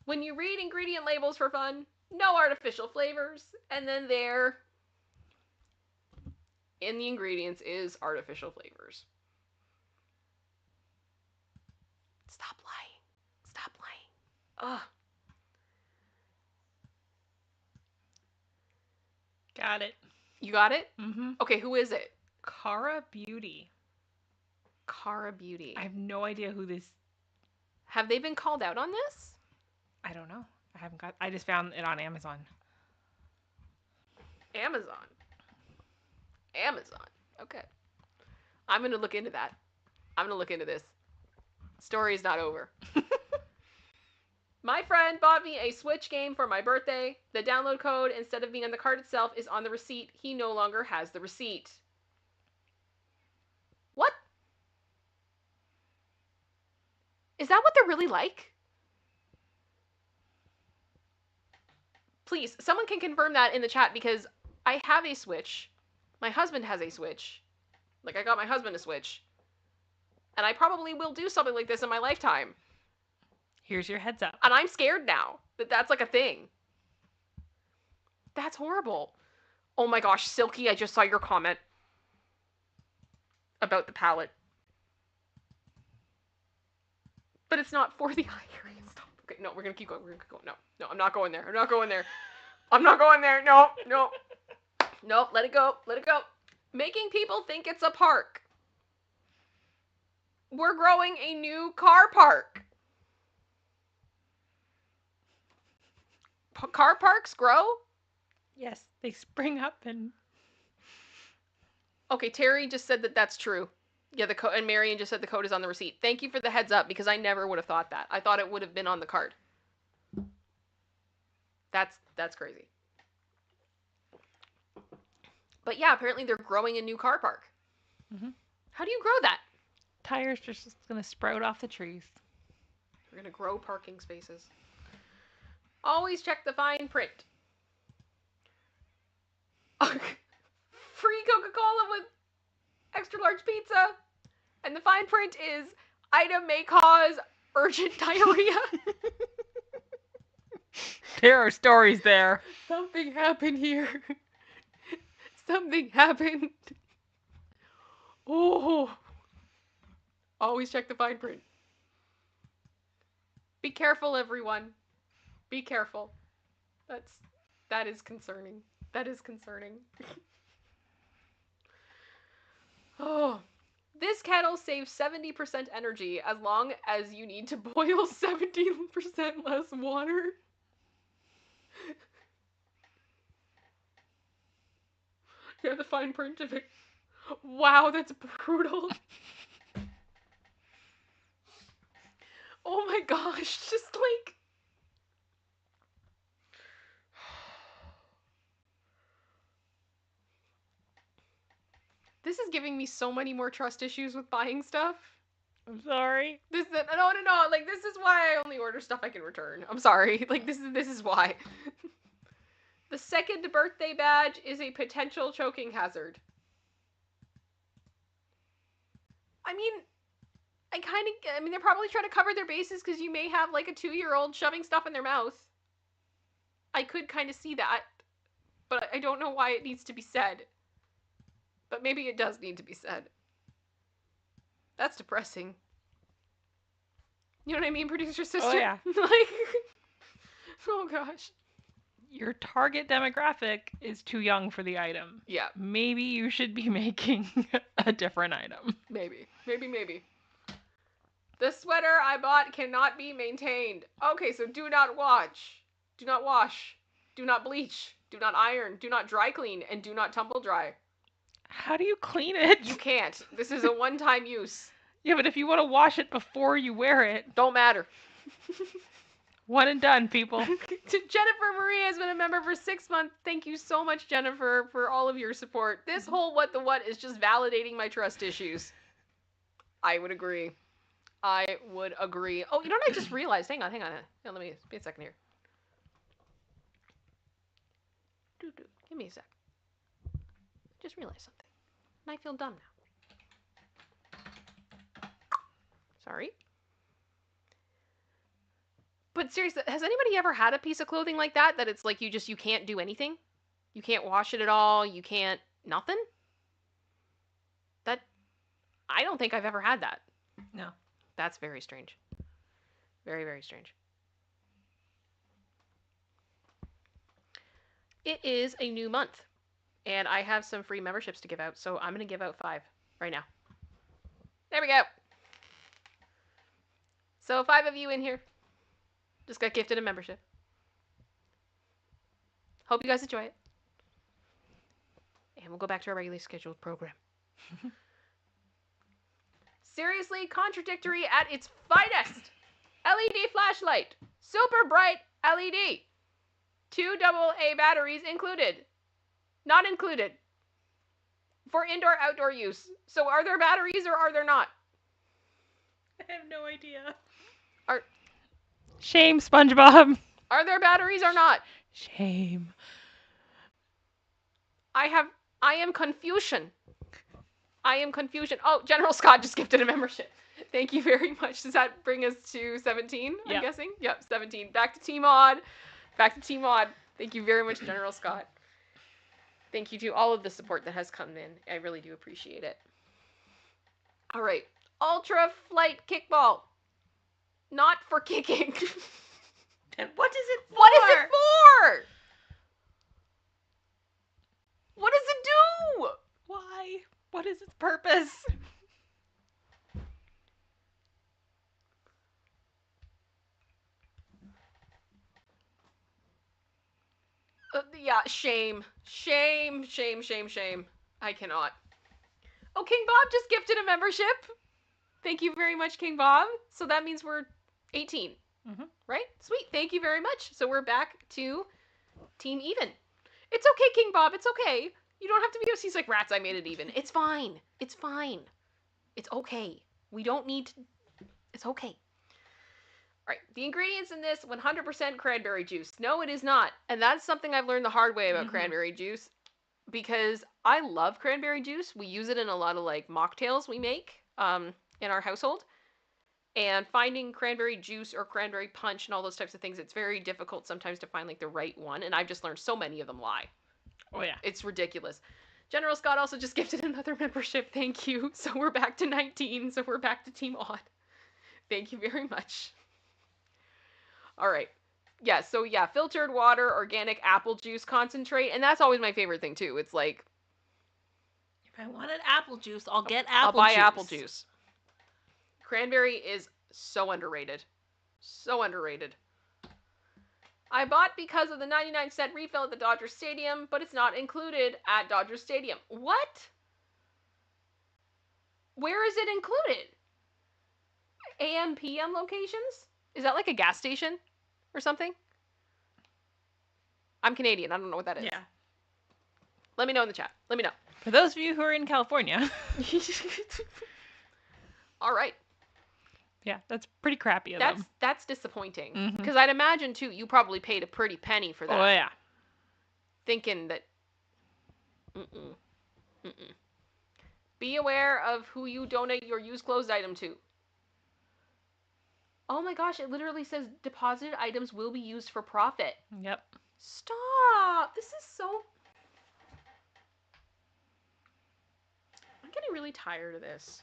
When you read ingredient labels for fun, no artificial flavors, and then there in the ingredients is artificial flavors. Stop lying. Ugh. Got it. You got it? Mm-hmm. Okay, who is it? Cara Beauty. Cara Beauty. I have no idea who this... Have they been called out on this? I don't know. I just found it on Amazon. Amazon. Okay. I'm going to look into that. I'm going to look into this. Story is not over. My friend bought me a Switch game for my birthday. The download code, instead of being on the card itself, is on the receipt. He no longer has the receipt. What? Is that what they're really like? Please, someone can confirm that in the chat, because I have a Switch. My husband has a Switch. Like, I got my husband a Switch. And I probably will do something like this in my lifetime. Here's your heads up. And I'm scared now that that's like a thing. That's horrible. Oh my gosh, Silky, I just saw your comment about the palette. But it's not for the eye area. Stop. Okay, no, we're gonna keep going. We're gonna keep going. No, I'm not going there. I'm not going there. I'm not going there. No. No, let it go. Let it go. Making people think it's a park. We're growing a new car park. Car parks grow? Yes, they spring up and... Okay, Terry just said that that's true. Yeah, the code, and Marion just said the code is on the receipt. Thank you for the heads up, because I never would have thought that. I thought it would have been on the card. That's crazy. But yeah, apparently they're growing a new car park. Mm-hmm. How do you grow that? Tires just gonna sprout off the trees. We're gonna grow parking spaces. Always check the fine print. Free Coca-Cola with extra large pizza. And the fine print is, item may cause urgent diarrhea. There are stories there. Something happened here. Something happened. Oh. Always check the fine print. Be careful, everyone. Be careful. That is concerning. That is concerning. Oh. This kettle saves 70% energy as long as you need to boil 70% less water. You have the fine print of it. Wow, that's brutal. Oh my gosh, just like... This is giving me so many more trust issues with buying stuff. I'm sorry. No. Like, this is why I only order stuff I can return. I'm sorry. Like, this is why. The second birthday badge is a potential choking hazard. I mean, they're probably trying to cover their bases because you may have, like, a 2-year-old shoving stuff in their mouth. I could kind of see that. But I don't know why it needs to be said. But maybe it does need to be said. That's depressing. You know what I mean, producer sister? Oh, yeah. Like, oh gosh. Your target demographic is too young for the item. Yeah. Maybe you should be making a different item. Maybe. The sweater I bought cannot be maintained. Okay, so do not wash. Do not bleach. Do not iron. Do not dry clean. And do not tumble dry. How do you clean it? You can't. This is a one-time use. Yeah, but if you want to wash it before you wear it... Don't matter. One and done, people. Jennifer Marie has been a member for 6 months. Thank you so much, Jennifer, for all of your support. This whole What the What is just validating my trust issues. I would agree. Oh, you know what I just realized? Hang on. Let me be a second here. Give me a sec. Just realized something. And I feel dumb now. Sorry. But seriously, has anybody ever had a piece of clothing like that it's like you can't do anything? You can't wash it at all, you can't nothing? I don't think I've ever had that. No. That's very strange. Very, very strange. It is a new month, and I have some free memberships to give out, so I'm going to give out 5 right now. There we go. So 5 of you in here just got gifted a membership. Hope you guys enjoy it. And we'll go back to our regularly scheduled program. Seriously contradictory at its finest. LED flashlight. Super bright LED. 2 AA batteries included. Not included. For indoor-outdoor use. So are there batteries or are there not? I have no idea. Are Shame, SpongeBob. there batteries or not? Shame. I have I am Confucian. I am Confucian. Oh, General Scott just gifted a membership. Thank you very much. Does that bring us to 17, I'm Yep. guessing? Yep, 17. Back to Team Odd. Back to Team Odd. Thank you very much, General Scott. Thank you to all of the support that has come in. I really do appreciate it. All right. Ultra Flight Kickball. Not for kicking. And what is it for? What is it for? What does it do? Why? What is its purpose? Yeah, shame. Shame, shame, shame, shame. I cannot. Oh, King Bob just gifted a membership. Thank you very much, King Bob. So that means we're 18. Mm-hmm. Right? Sweet. Thank you very much. So we're back to Team Even. It's okay, King Bob. It's okay. You don't have to be. He's like, rats, I made it even. It's fine. It's fine. It's okay. We don't need to. It's okay. All right. The ingredients in this 100% cranberry juice. No, it is not. And that's something I've learned the hard way about cranberry juice because I love cranberry juice. We use it in a lot of like mocktails we make in our household. And finding cranberry juice or cranberry punch and all those types of things, it's very difficult sometimes to find like the right one. And I've just learned so many of them lie. Oh, yeah. It's ridiculous. General Scott also just gifted another membership. Thank you. So we're back to 19. So we're back to Team Odd. Thank you very much. All right. Yeah, so yeah, filtered water, organic apple juice concentrate. And that's always my favorite thing, too. It's like, If I wanted apple juice, I'll get I'll apple buy juice. apple juice. Cranberry is so underrated. So underrated. I bought because of the 99-cent refill at the Dodger Stadium, but it's not included at Dodger Stadium. What? Where is it included? AM, PM locations? Is that like a gas station or something? I'm Canadian. I don't know what that is. Yeah. Let me know in the chat. Let me know. For those of you who are in California. All right. Yeah, that's pretty crappy of them. That's disappointing. Mhm. Because I'd imagine, too, you probably paid a pretty penny for that. Oh, yeah. Thinking that... Be aware of who you donate your used clothes item to. Oh my gosh, it literally says deposited items will be used for profit. Yep. Stop! This is so... I'm getting really tired of this.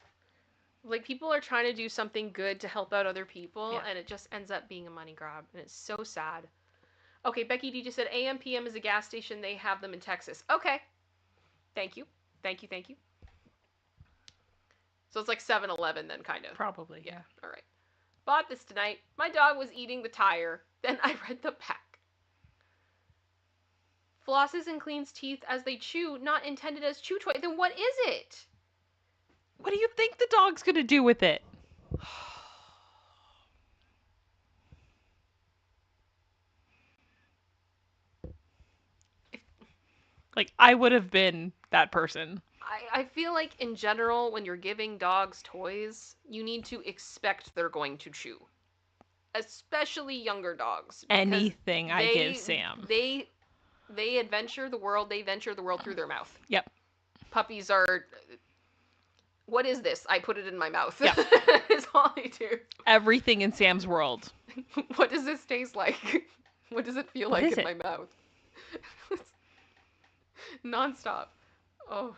Like, people are trying to do something good to help out other people, Yeah. and it just ends up being a money grab, and it's so sad. Okay, Becky D just said AM PM is a gas station. They have them in Texas. Okay. Thank you. Thank you, thank you. So it's like 7-Eleven then, kind of. Probably, Yeah. yeah. All right. Bought this tonight. My dog was eating the tire. Then I read the pack. Flosses and cleans teeth as they chew, not intended as chew toy. Then what is it? What do you think the dog's gonna do with it? Like, I would have been that person. I feel like in general, when you're giving dogs toys, you need to expect they're going to chew. Especially younger dogs. because Anything I give Sam. They adventure the world. They venture the world through their mouth. Yep. Puppies are... What is this? I put it in my mouth. Yep. Is all I do. Everything in Sam's world. What does this taste like? What does it feel What like is in it? my mouth? Non-stop. Oh.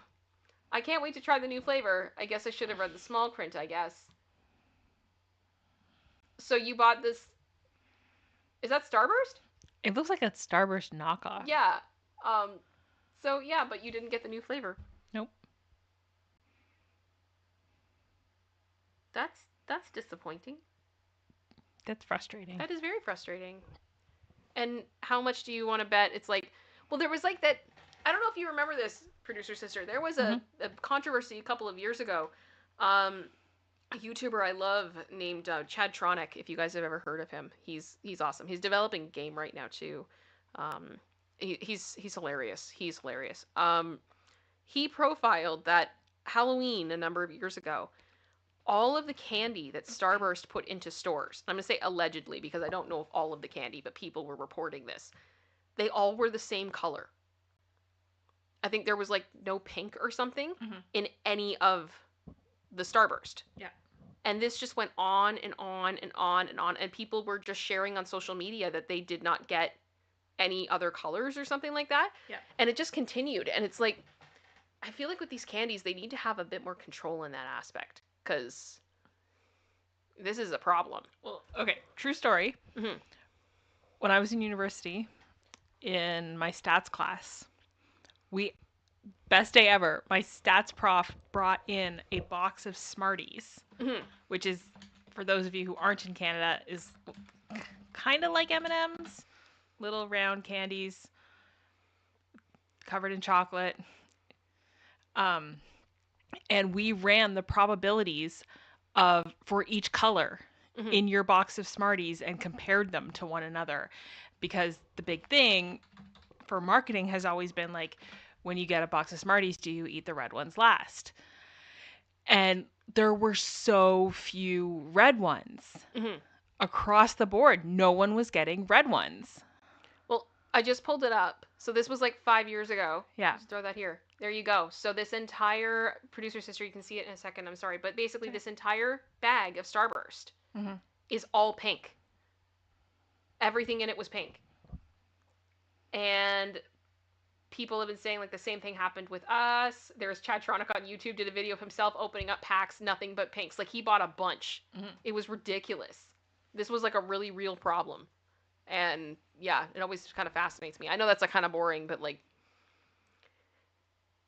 I can't wait to try the new flavor. I guess I should have read the small print, I guess. So you bought this... Is that Starburst? It looks like a Starburst knockoff. Yeah. So yeah, but you didn't get the new flavor. Nope. That's disappointing. That's frustrating. That is very frustrating. And how much do you want to bet? It's like, well, there was like that. I don't know if you remember this, producer sister. There was a controversy a couple of years ago. A YouTuber I love named Chad Tronic. If you guys have ever heard of him, he's awesome. He's developing a game right now too. He's hilarious. He's hilarious. He profiled that Halloween a number of years ago. All of the candy that Starburst put into stores, I'm going to say allegedly because I don't know if all of the candy, but people were reporting this. They all were the same color. I think there was like no pink or something Mhm. in any of the Starburst. Yeah. And this just went on and on and on and on. And people were just sharing on social media that they did not get any other colors or something like that. Yeah. And it just continued. And it's like, I feel like with these candies, they need to have a bit more control in that aspect. Because this is a problem. Well, okay, true story. Mhm. When I was in university, in my stats class, best day ever, my stats prof brought in a box of Smarties, Mhm. which is, for those of you who aren't in Canada, is kind of like M&Ms, little round candies covered in chocolate. And we ran the probabilities for each color Mhm. in your box of Smarties and compared them to one another, because the big thing for marketing has always been like, when you get a box of Smarties, do you eat the red ones last? And there were so few red ones Mhm. across the board. No one was getting red ones. Well, I just pulled it up. So this was like 5 years ago. Yeah. Just throw that here. There you go. So this entire producer's history, you can see it in a second. I'm sorry. But basically, Okay. this entire bag of Starburst Mhm. is all pink. Everything in it was pink. And people have been saying like the same thing happened with us. There's Chad Tronic on YouTube did a video of himself opening up packs, nothing but pinks. Like he bought a bunch. Mhm. It was ridiculous. This was like a really real problem. And yeah, it always kind of fascinates me. I know that's like kind of boring, but like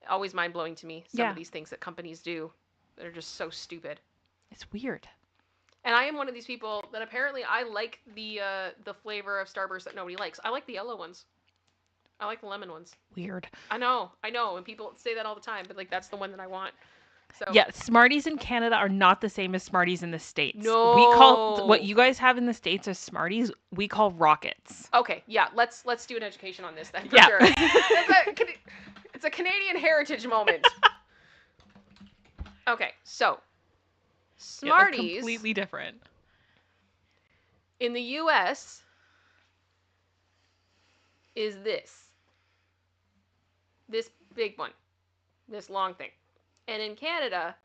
always mind blowing to me. Some of these things that companies do that are just so stupid. It's weird. And I am one of these people that apparently I like the flavor of Starburst that nobody likes. I like the yellow ones. I like the lemon ones. Weird. I know, and people say that all the time, but like that's the one that I want. So Yeah, Smarties in Canada are not the same as Smarties in the States. No. We call what you guys have in the States as Smarties, we call Rockets. Okay, yeah, let's do an education on this then for Yeah. sure. It's a Canadian heritage moment. Okay, so Yeah, they're Smarties completely different. in the US is this big one, this long thing. And in Canada,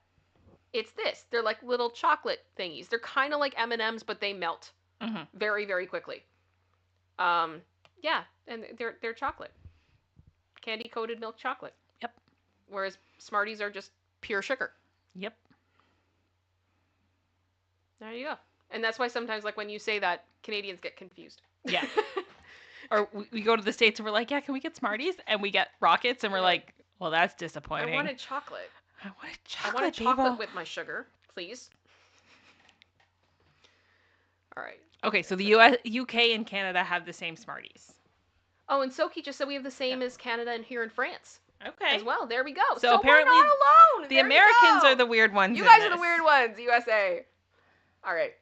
it's this. They're like little chocolate thingies. They're kind of like M&Ms, but they melt very, very quickly. Yeah, and they're chocolate. Candy coated milk chocolate. Yep. Whereas Smarties are just pure sugar. Yep. There you go. And that's why sometimes, like, when you say that, Canadians get confused. Yeah. Or we go to the States and we're like, yeah, can we get Smarties? And we get Rockets and we're like, well, that's disappointing. I wanted chocolate. I wanted I wanted chocolate with my sugar, please. All right. Okay, so the US, UK and Canada have the same Smarties. Oh, and Soki just said we have the same as Canada and here in France. Okay. As well. There we go. So apparently we're not alone. The There Americans you are go. the weird ones. You in guys are this. the weird ones, USA. All right.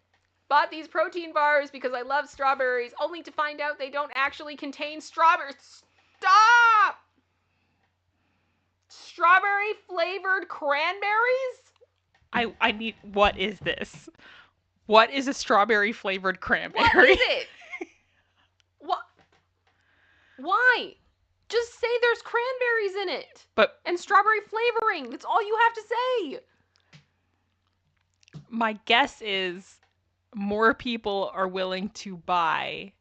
Bought these protein bars because I love strawberries, only to find out they don't actually contain strawberries. Stop! Strawberry flavored cranberries? I need. What is this? What is a strawberry flavored cranberry? What is it? What? Why? Just say there's cranberries in it. But and strawberry flavoring. That's all you have to say. my guess is more people are willing to buy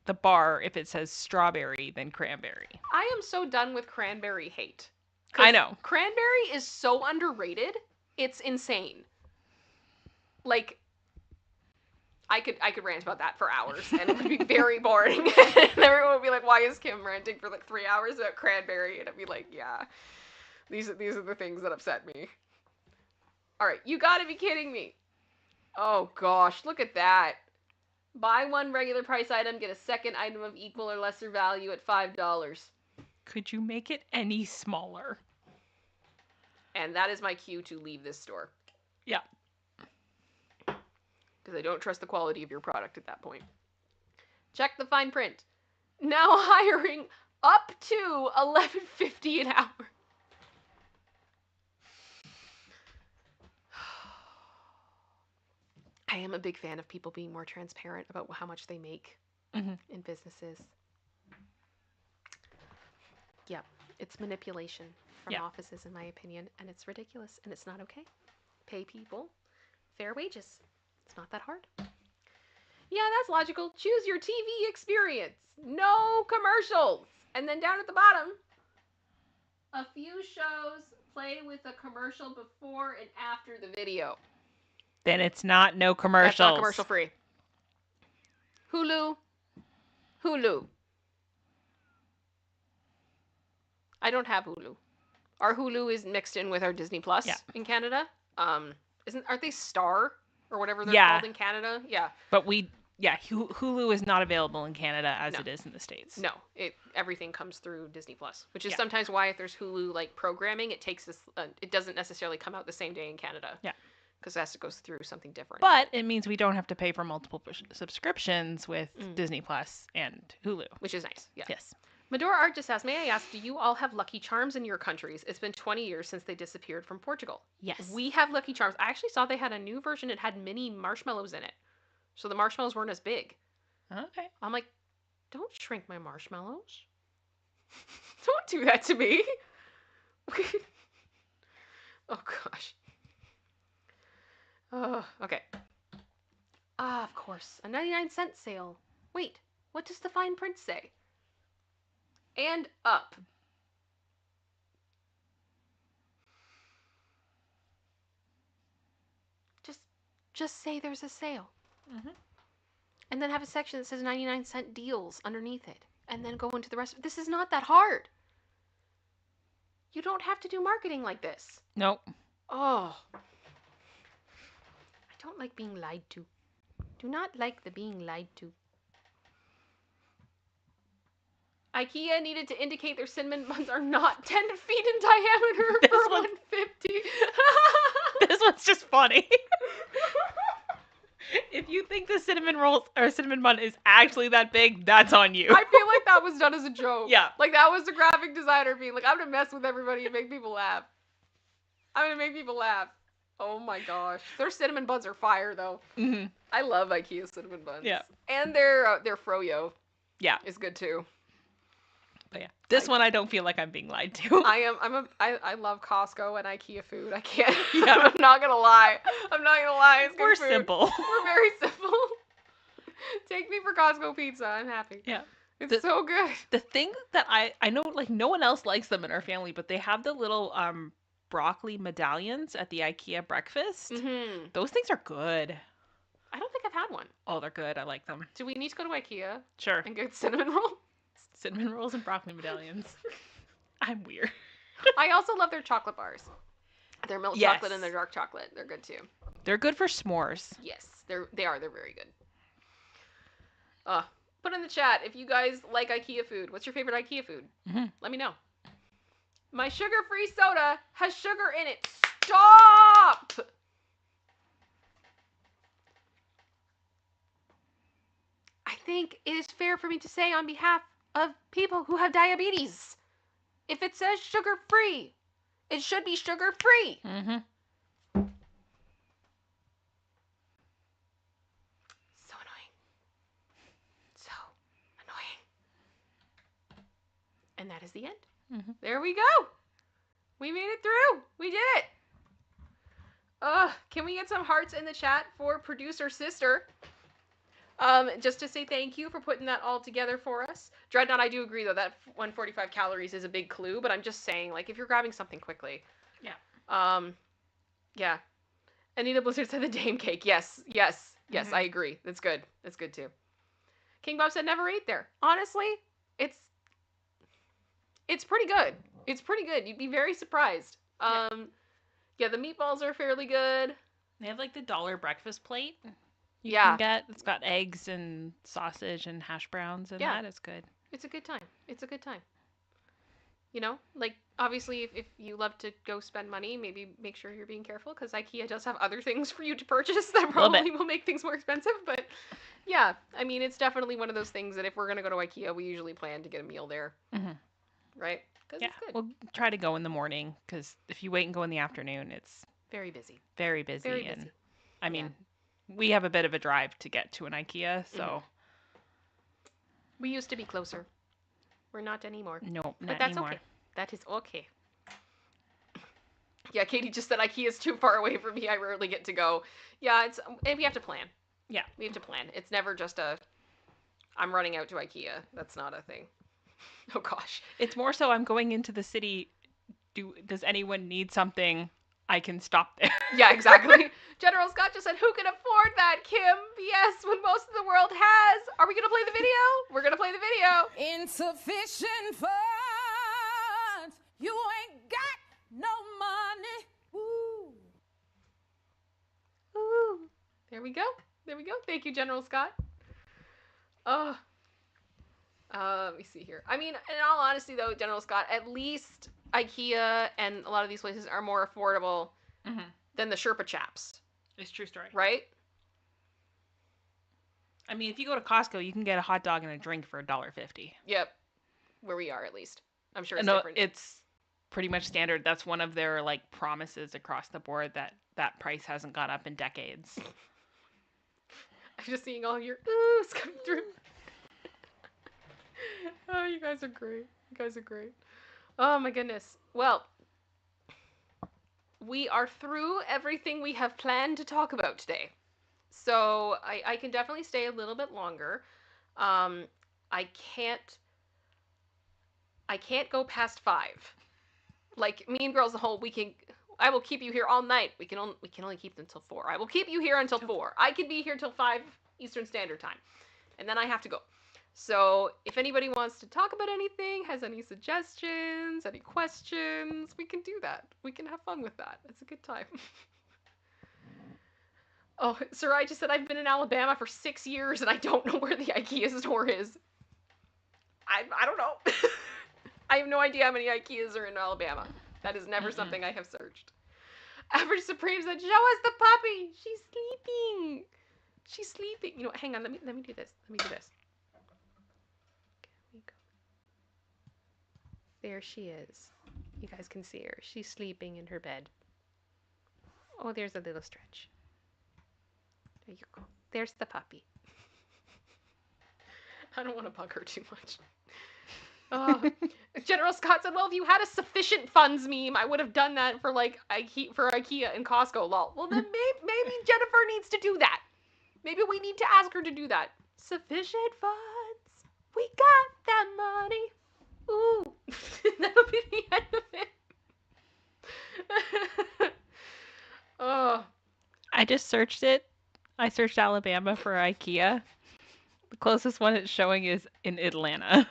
the bar if it says strawberry than cranberry. I am so done with cranberry hate. 'Cause I know. Cranberry is so underrated. It's insane. Like, I could rant about that for hours, and it would be very boring. And everyone would be like, "Why is Kim ranting for like 3 hours about cranberry?" And I'd be like, "Yeah, these are the things that upset me." All right, you gotta be kidding me. Oh gosh, look at that. Buy one regular price item, get a second item of equal or lesser value at $5. Could you make it any smaller? And that is my cue to leave this store. Yeah. Because I don't trust the quality of your product at that point. Check the fine print. Now hiring up to $11.50 an hour. I am a big fan of people being more transparent about how much they make in businesses. Yeah. It's manipulation from Yeah. offices, in my opinion, and it's ridiculous, and it's not okay. Pay people fair wages. It's not that hard. Yeah, that's logical. Choose your TV experience. No commercials. And then down at the bottom, a few shows play with a commercial before and after the video. Then it's not no commercials. That's not commercial free. Hulu. I don't have Hulu. Our Hulu is mixed in with our Disney Plus in Canada. Aren't they Star or whatever they're called in Canada? Yeah. But Hulu is not available in Canada as it is in the States. No, everything comes through Disney Plus, which is sometimes why if there's Hulu like programming, it takes this. It doesn't necessarily come out the same day in Canada. Yeah. Because it has to go through something different. But it means we don't have to pay for multiple subscriptions with Disney Plus and Hulu. Which is nice. Yeah. Yes. Medora Art just asked, may I ask, do you all have Lucky Charms in your countries? It's been 20 years since they disappeared from Portugal. Yes. We have Lucky Charms. I actually saw they had a new version. It had mini marshmallows in it. So the marshmallows weren't as big. Okay. I'm like, don't shrink my marshmallows. Don't do that to me. Oh, gosh. Oh, okay. Ah, of course. A 99-cent sale. Wait, what does the fine print say? And up. Just say there's a sale. Mm-hmm. And then have a section that says 99-cent deals underneath it. And then go into the rest. This is not that hard. You don't have to do marketing like this. Nope. Oh. I don't like being lied to. Do not like the being lied to. IKEA needed to indicate their cinnamon buns are not 10 feet in diameter for $150. This one's just funny. If you think the cinnamon rolls or cinnamon bun is actually that big, that's on you. I feel like that was done as a joke. Yeah. Like that was the graphic designer being like, I'm going to mess with everybody and make people laugh. I'm going to make people laugh. Oh my gosh. Their cinnamon buns are fire though. Mm-hmm. I love IKEA cinnamon buns. Yeah. And their froyo. Yeah. Is good too. But yeah, this one I don't feel like I'm being lied to. I love Costco and IKEA food. I can't. Yeah. I'm not gonna lie. It's good We're food. simple. We're very simple. Take me for Costco pizza. I'm happy. Yeah. It's so good. The thing that I know, like no one else likes them in our family, but they have the little broccoli medallions at the IKEA breakfast. Mm-hmm. Those things are good. I don't think I've had one. Oh, they're good. I like them. Do we need to go to IKEA? Sure. And get cinnamon rolls? Cinnamon rolls and broccoli medallions. I'm weird. I also love their chocolate bars. Their milk chocolate and their dark chocolate. They're good too. They're good for s'mores. Yes, they are. They're very good. Put in the chat if you guys like IKEA food. What's your favorite IKEA food? Mm-hmm. Let me know. My sugar-free soda has sugar in it. Stop! I think it is fair for me to say on behalf of people who have diabetes. If it says sugar-free, it should be sugar-free. Mm-hmm. So annoying. So annoying. And that is the end. Mm-hmm. There we go. We made it through. We did it. Can we get some hearts in the chat for producer sister? Just to say thank you for putting that all together for us. Dreadnought, I do agree, though, that 145 calories is a big clue, but I'm just saying, like, if you're grabbing something quickly. Yeah. Yeah. Anita Blizzard said the Dame cake. Yes, mm-hmm. I agree. That's good. That's good, too. King Bob said never ate there. Honestly, it's pretty good. It's pretty good. You'd be very surprised. Yeah, the meatballs are fairly good. They have, like, the dollar breakfast plate. You can get. It's got eggs and sausage and hash browns and that is good. It's a good time. It's a good time. You know, like obviously if you love to go spend money, maybe make sure you're being careful because IKEA does have other things for you to purchase that probably will make things more expensive. But yeah, I mean, it's definitely one of those things that if we're going to go to IKEA, we usually plan to get a meal there. Mm-hmm. Right? Because it's good. We'll try to go in the morning because if you wait and go in the afternoon, it's very busy. Very busy. Very busy. And I mean... We have a bit of a drive to get to an IKEA, so... Mm-hmm. We used to be closer. We're not anymore. No, not but that's anymore. Okay. That is okay. Yeah, Katie just said IKEA's too far away from me. I rarely get to go. Yeah, we have to plan. Yeah. We have to plan. It's never just I'm running out to IKEA. That's not a thing. Oh gosh. It's more so I'm going into the city. Does anyone need something? I can stop there. Yeah, exactly. General Scott just said, who can afford that, Kim? BS when most of the world has. Are we going to play the video? We're going to play the video. Insufficient funds. You ain't got no money. Ooh. Ooh. There we go. There we go. Thank you, General Scott. Let me see here. I mean, in all honesty, though, General Scott, at least IKEA and a lot of these places are more affordable than the Sherpa chaps. It's true story. Right? I mean, if you go to Costco, you can get a hot dog and a drink for $1.50. Yep. Where we are, at least. I'm sure it's No, different. it's pretty much standard. That's one of their like promises across the board, that price hasn't gone up in decades. I'm just seeing all your oohs come through. Oh, you guys are great. You guys are great. Oh my goodness. Well, we are through everything we have planned to talk about today. So I can definitely stay a little bit longer. I can't go past 5. Like Mean Girls the whole weekend. I will keep you here all night. We can only keep them until 4. I will keep you here until 4. I can be here till 5 Eastern Standard Time. And then I have to go. So if anybody wants to talk about anything, has any suggestions, any questions, we can do that. We can have fun with that. It's a good time. Oh, Sarai just said, I've been in Alabama for 6 years and I don't know where the IKEA store is. I don't know. I have no idea how many IKEAs are in Alabama. That is never something I have searched. Average Supreme said, show us the puppy. She's sleeping. She's sleeping. You know, hang on. Let me do this. Let me do this. There she is. You guys can see her. She's sleeping in her bed. Oh, there's a little stretch. There you go. There's the puppy. I don't want to bug her too much. General Scott said, well, if you had a sufficient funds meme, I would have done that for like IKEA and Costco, lol. Well, then maybe Jennifer needs to do that. Maybe we need to ask her to do that. Sufficient funds. We got that money. Ooh. That'll be the end of it. Oh. I just searched it. I searched Alabama for IKEA. The closest one it's showing is in Atlanta.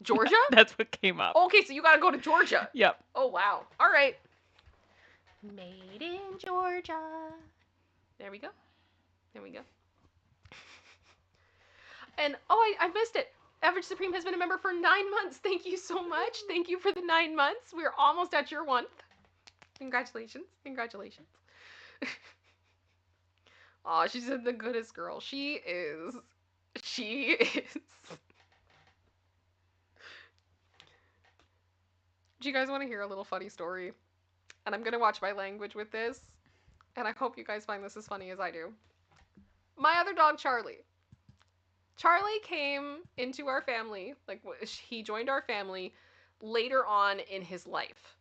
Georgia? That's what came up. Okay, so you gotta go to Georgia. Yep. Oh, wow. All right. Made in Georgia. There we go. There we go. And, oh, I missed it. Average Supreme has been a member for 9 months. Thank you so much. Thank you for the 9 months. We're almost at your 1th. Congratulations. Congratulations. Oh, she's the goodest girl. She is. She is. Do you guys want to hear a little funny story? And I'm going to watch my language with this. And I hope you guys find this as funny as I do. My other dog, Charlie. Charlie came into our family, like he joined our family later on in his life.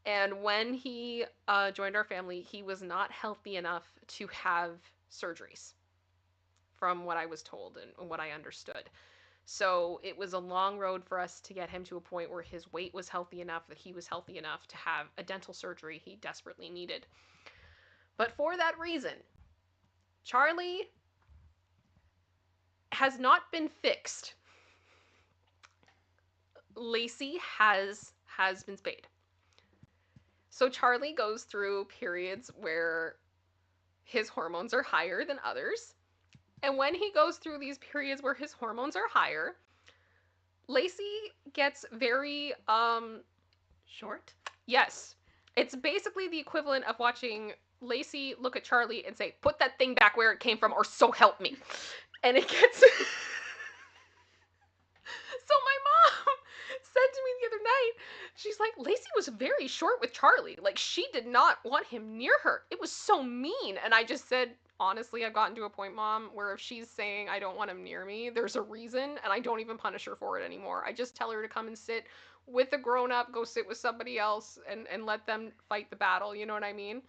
And when he joined our family, he was not healthy enough to have surgeries, from what I was told and what I understood. So it was a long road for us to get him to a point where his weight was healthy enough, that he was healthy enough to have a dental surgery he desperately needed. But for that reason, Charlie has not been fixed. Lacey has been spayed. So Charlie goes through periods where his hormones are higher than others. And when he goes through these periods where his hormones are higher, Lacey gets very, Short? yes. It's basically the equivalent of watching Lacey look at Charlie and say, put that thing back where it came from or so help me. And it gets... So my mom said to me the other night, she's like, Lacey was very short with Charlie. Like, she did not want him near her. It was so mean. And I just said, honestly, I've gotten to a point, Mom, where if she's saying I don't want him near me, there's a reason, and I don't even punish her for it anymore. I just tell her to come and sit with a grown-up, go sit with somebody else and let them fight the battle, you know what I mean?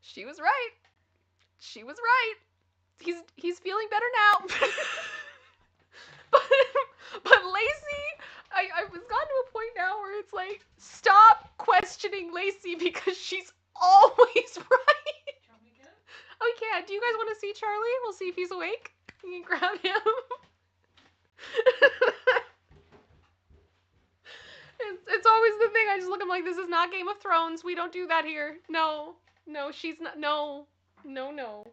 She was right. She was right. He's feeling better now. but, but Lacey, I was gotten to a point now where it's like, stop questioning Lacey because she's always right. Oh, yeah. Do you guys want to see Charlie? We'll see if he's awake. You can grab him. It's always the thing. I just look at him like, this is not Game of Thrones. We don't do that here. No. No, she's not. No. No, no.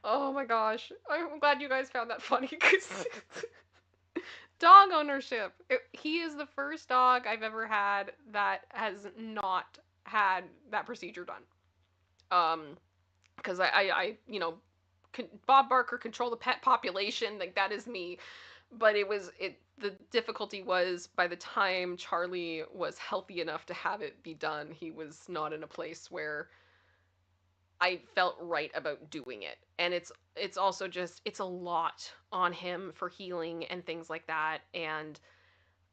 Oh my gosh. I'm glad you guys found that funny because dog ownership. He is the first dog I've ever had that has not had that procedure done. Because I Bob Barker, control the pet population, like that is me. But the difficulty was by the time Charlie was healthy enough to have it be done, he was not in a place where I felt right about doing it. And it's also just, it's a lot on him for healing and things like that. And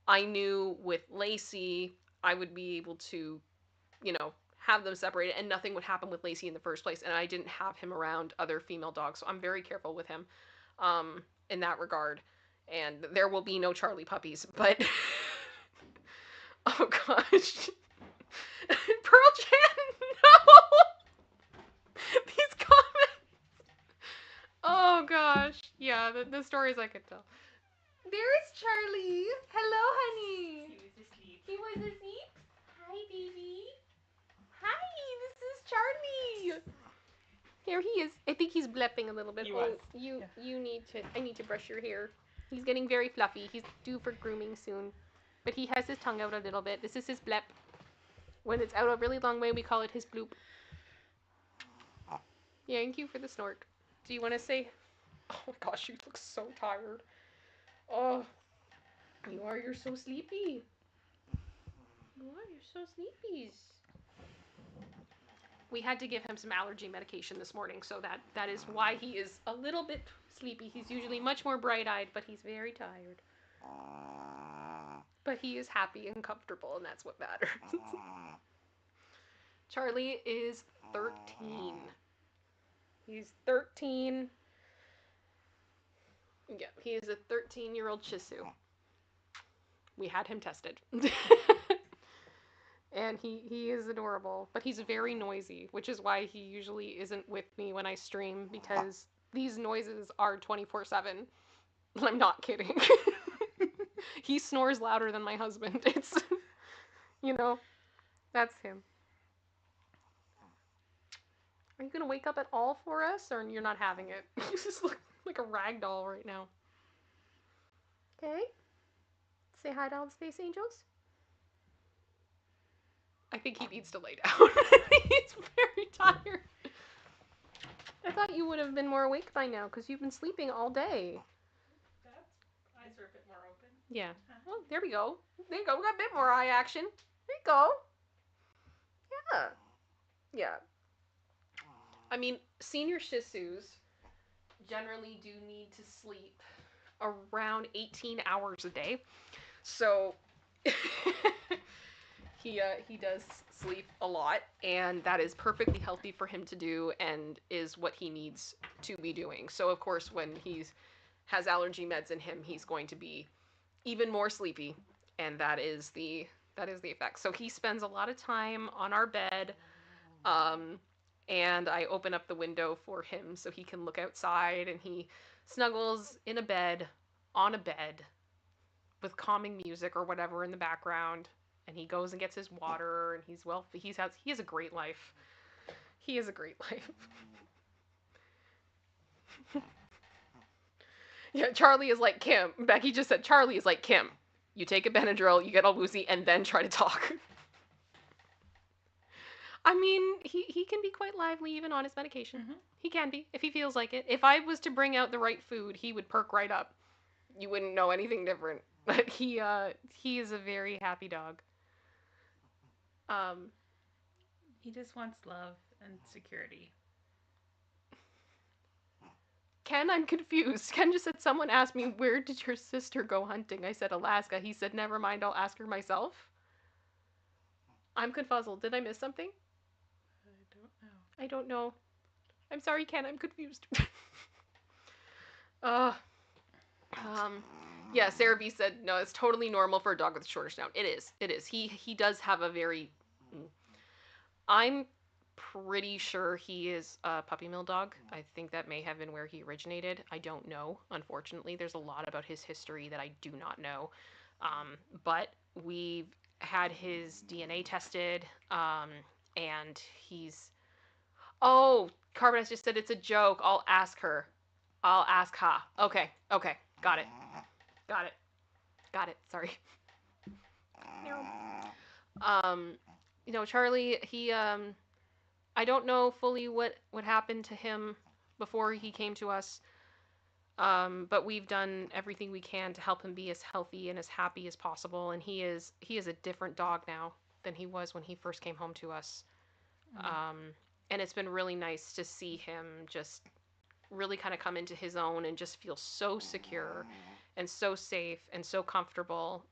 I knew with Lacey, I would be able to, have them separated and nothing would happen with Lacey in the first place. And I didn't have him around other female dogs. So I'm very careful with him in that regard. And there will be no Charlie puppies, but oh gosh. Pearl Chan, no! These comments. Oh gosh. Yeah, the stories I could tell. There's Charlie. Hello, honey. He was asleep. He was asleep? Hi, baby. Hi, this is Charlie. Here he is. I think he's blepping a little bit. He was. I need to brush your hair. He's getting very fluffy. He's due for grooming soon. But he has his tongue out a little bit. This is his blep. When it's out a really long way, we call it his bloop. Yeah, thank you for the snort. Do you want to say... Oh my gosh, you look so tired. Oh, you're so sleepy. You're so sleepy. We had to give him some allergy medication this morning, so that is why he is a little bit sleepy. He's usually much more bright-eyed, but he's very tired. But he is happy and comfortable, and that's what matters. Charlie is 13. He's 13. Yeah, he is a 13-year-old Shih Tzu. We had him tested. And he is adorable, but he's very noisy, which is why he usually isn't with me when I stream, because these noises are 24/7. I'm not kidding. He snores louder than my husband. It's, that's him. Are you going to wake up at all for us, or you're not having it? You just look like a rag doll right now. Okay. Say hi to all the space angels. I think he needs to lay down. He's very tired. I thought you would have been more awake by now, because you've been sleeping all day. Eyes are a bit more open. Yeah. Well, there we go. There you go. We got a bit more eye action. There you go. Yeah. Yeah. I mean, senior Shih Tzus generally do need to sleep around 18 hours a day. So he does sleep a lot, and that is perfectly healthy for him to do and is what he needs to be doing. So of course, when he has allergy meds in him, he's going to be even more sleepy, and that is the effect. So he spends a lot of time on our bed, and I open up the window for him so he can look outside, and he snuggles in a bed, on a bed, with calming music or whatever in the background, and he goes and gets his water, and he has a great life. He has a great life. Yeah, Charlie is like Kim. Becky just said Charlie is like Kim. You take a Benadryl, you get all woozy, and then try to talk. I mean, he can be quite lively even on his medication. Mm-hmm. He can be, if he feels like it. If I was to bring out the right food, he would perk right up. You wouldn't know anything different. But he is a very happy dog. He just wants love and security. Ken, I'm confused. Ken just said someone asked me, where did your sister go hunting? I said Alaska. He said, never mind, I'll ask her myself. I'm confuzzled. Did I miss something? I don't know. I don't know. I'm sorry, Ken, I'm confused. uh, yeah, Sarah B said, no, it's totally normal for a dog with a shorter snout. It is. It is. He does have a very... I'm pretty sure he is a puppy mill dog. I think that may have been where he originated. I don't know, unfortunately. There's a lot about his history that I do not know. But we've had his DNA tested, and he's... Oh, Carbonite just said it's a joke. I'll ask her. I'll ask Ha. Okay, okay. Got it. Got it. Got it. Sorry. Charlie, he, I don't know fully what happened to him before he came to us, but we've done everything we can to help him be as healthy and as happy as possible, and he is a different dog now than he was when he first came home to us. And it's been really nice to see him just really kind of come into his own and just feel so secure and so safe and so comfortable.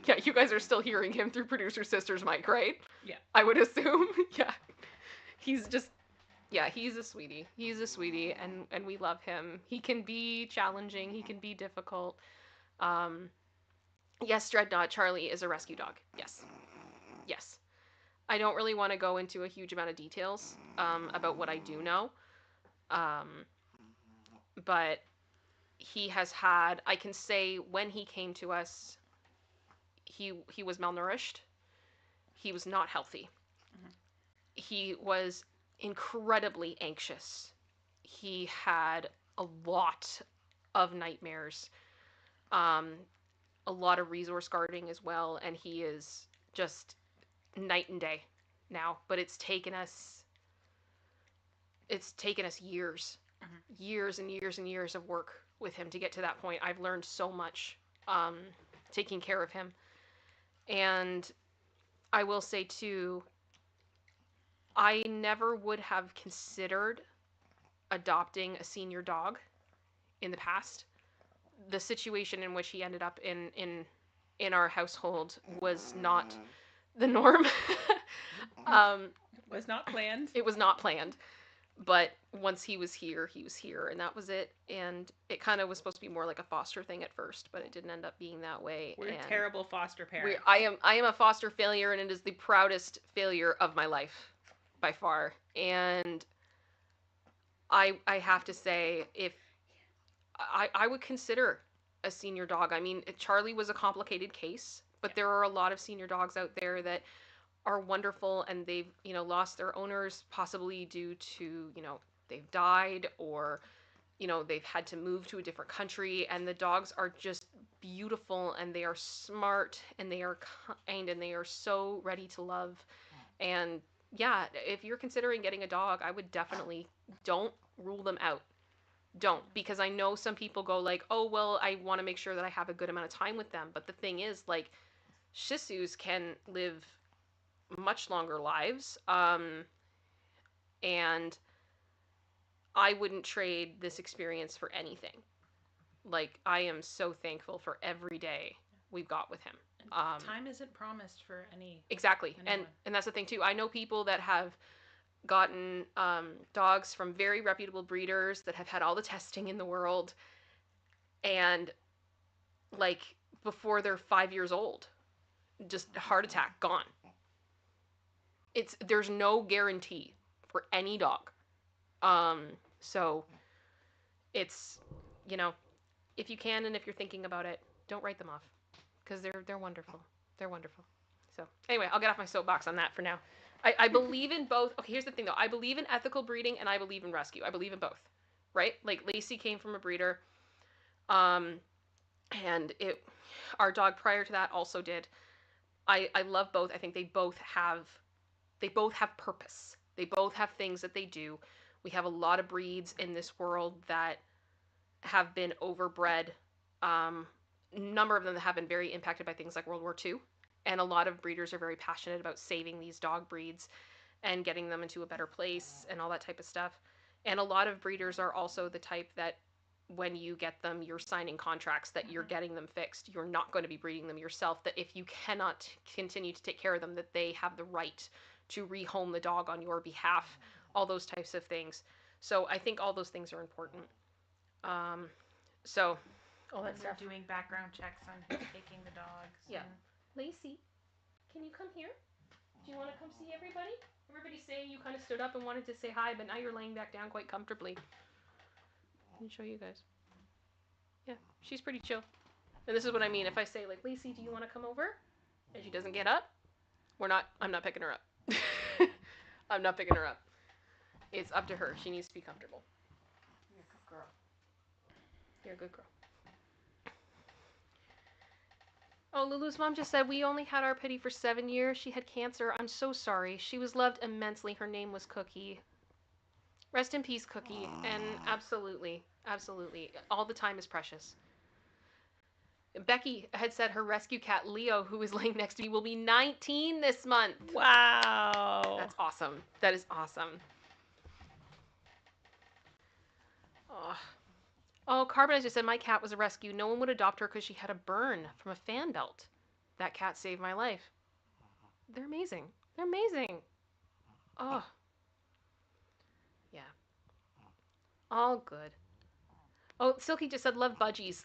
Yeah, you guys are still hearing him through producer sister's mic, right? Yeah. I would assume. Yeah. He's just, yeah, he's a sweetie. He's a sweetie, and we love him. He can be challenging. He can be difficult. Yes, Dreadnought, Charlie is a rescue dog. Yes. Yes. I don't really want to go into a huge amount of details about what I do know. But he has had, I can say when he came to us, he was malnourished. He was not healthy. He was incredibly anxious. He had a lot of nightmares, a lot of resource guarding as well, and he is just night and day now. But it's taken us years, years and years and years of work with him to get to that point. I've learned so much taking care of him. And I will say too, I never would have considered adopting a senior dog in the past. The situation in which he ended up in our household was not the norm. Was not planned. It was not planned. But once he was here, and that was it. And it kind of was supposed to be more like a foster thing at first, but it didn't end up being that way. We're terrible foster parents. I am a foster failure, and it is the proudest failure of my life, by far. And I have to say, if I would consider a senior dog. I mean, Charlie was a complicated case, but there are a lot of senior dogs out there that are wonderful, and they've lost their owners, possibly due to they've died, or they've had to move to a different country, and the dogs are just beautiful, and they are smart, and they are kind, and they are so ready to love. And yeah, if you're considering getting a dog, I would definitely don't rule them out. Don't, because I know some people go like, oh well, I want to make sure that I have a good amount of time with them, but the thing is, like, Shih Tzus can live much longer lives, and I wouldn't trade this experience for anything. Like, I am so thankful for every day we've got with him. Time isn't promised for exactly, anyone. And that's the thing too. I know people that have gotten dogs from very reputable breeders that have had all the testing in the world, and like before they're 5 years old, just heart attack, gone. There's no guarantee for any dog. So it's, if you can, and if you're thinking about it, don't write them off, because they're wonderful. They're wonderful. So anyway, I'll get off my soapbox on that for now. I believe in both. Okay, here's the thing though. I believe in ethical breeding, and I believe in rescue. I believe in both, right? Like, Lacey came from a breeder, and our dog prior to that also did. I love both. I think they both have purpose. They both have things that they do. We have a lot of breeds in this world that have been overbred. A number of them have been very impacted by things like World War II. And a lot of breeders are very passionate about saving these dog breeds and getting them into a better place and all that type of stuff. And a lot of breeders are also the type that when you get them, you're signing contracts that you're getting them fixed. You're not going to be breeding them yourself, that if you cannot continue to take care of them, that they have the right to rehome the dog on your behalf, all those types of things. So I think all those things are important. So all that They're stuff. doing background checks on who's taking the dogs. Yeah. Lacey, can you come here? Do you want to come see everybody? Everybody's saying you kind of stood up and wanted to say hi, but now you're laying back down quite comfortably. Let me show you guys. Yeah, she's pretty chill. And this is what I mean. If I say, like, Lacey, do you want to come over? And she doesn't get up, I'm not picking her up. I'm not picking her up. It's up to her. She needs to be comfortable. You're a good girl. You're a good girl. Oh, Lulu's mom just said, we only had our pity for 7 years. She had cancer. I'm so sorry. She was loved immensely. Her name was Cookie. Rest in peace, Cookie. And absolutely, absolutely. All the time is precious. Becky had said her rescue cat, Leo, who is laying next to me, will be 19 this month. Wow. That's awesome. That is awesome. Oh, Carbonite just said, my cat was a rescue. No one would adopt her because she had a burn from a fan belt. That cat saved my life. They're amazing. They're amazing. Oh. Yeah. All good. Oh, Silky just said, love budgies.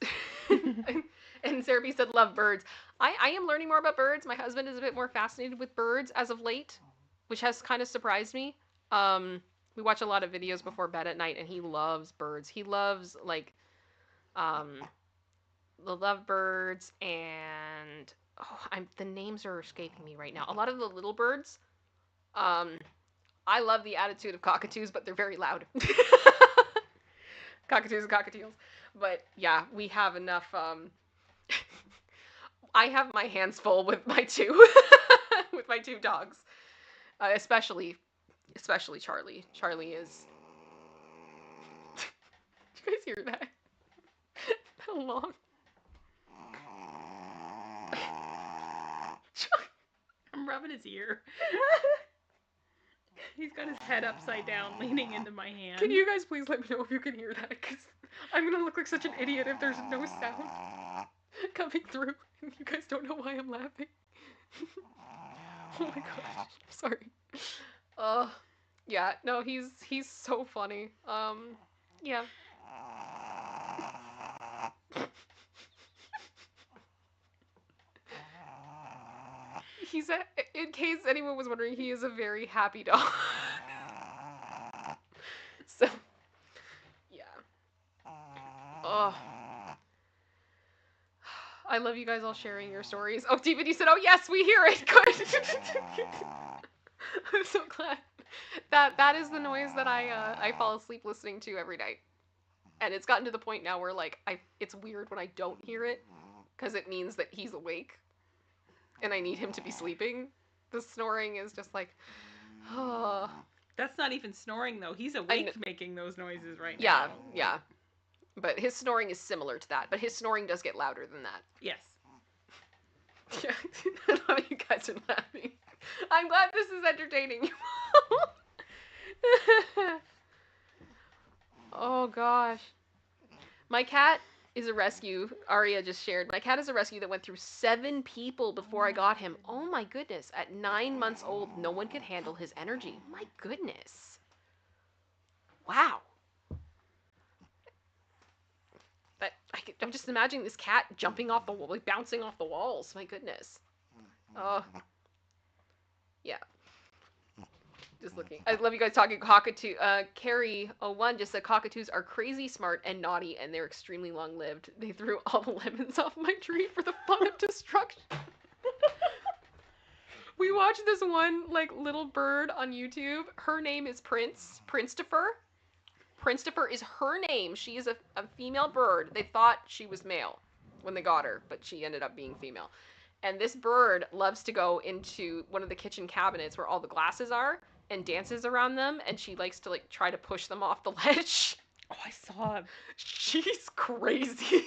And Sarah B said, love birds. I am learning more about birds. My husband is a bit more fascinated with birds as of late, which has kind of surprised me. We watch a lot of videos before bed at night, and he loves birds. He loves, like, the lovebirds and... Oh, the names are escaping me right now. A lot of the little birds. I love the attitude of cockatoos, but they're very loud. Cockatoos and cockatiels. But yeah, we have enough. I have my hands full with my two, with my two dogs, especially Charlie. Charlie is. Did you guys hear that? How long? I'm rubbing his ear. He's got his head upside down, leaning into my hand. Can you guys please let me know if you can hear that? Because I'm gonna look like such an idiot if there's no sound coming through, and you guys don't know why I'm laughing. Oh my gosh, sorry. Yeah, no, he's so funny. Yeah. In case anyone was wondering, he is a very happy dog. So, yeah. Oh. I love you guys all sharing your stories. Oh, David, you said, oh yes, we hear it. Good. I'm so glad. That is the noise that I fall asleep listening to every night. And it's gotten to the point now where, like, it's weird when I don't hear it, because it means that he's awake. And I need him to be sleeping. The snoring is just like, oh. That's not even snoring, though. He's awake making those noises right now. Yeah, yeah. But his snoring is similar to that. But his snoring does get louder than that. Yes. Yeah, I love you guys are laughing. I'm glad this is entertaining you. Oh, gosh. My cat is a rescue. Aria just shared. My cat is a rescue that went through 7 people before I got him. Oh my goodness. At 9 months old, no one could handle his energy. My goodness. Wow. I'm just imagining this cat jumping off the wall, like bouncing off the walls. My goodness. Oh. Yeah. Just looking. I love you guys talking cockatoo. Carrie01 just said cockatoos are crazy smart and naughty, and they're extremely long-lived. They threw all the lemons off my tree for the fun of destruction. We watched this one, like, little bird on YouTube. Her name is Prince-topher. Prince-topher is her name. She is a female bird. They thought she was male when they got her, but she ended up being female. And this bird loves to go into one of the kitchen cabinets where all the glasses are and dances around them, and she likes to, like, try to push them off the ledge. Oh, I saw him. She's crazy.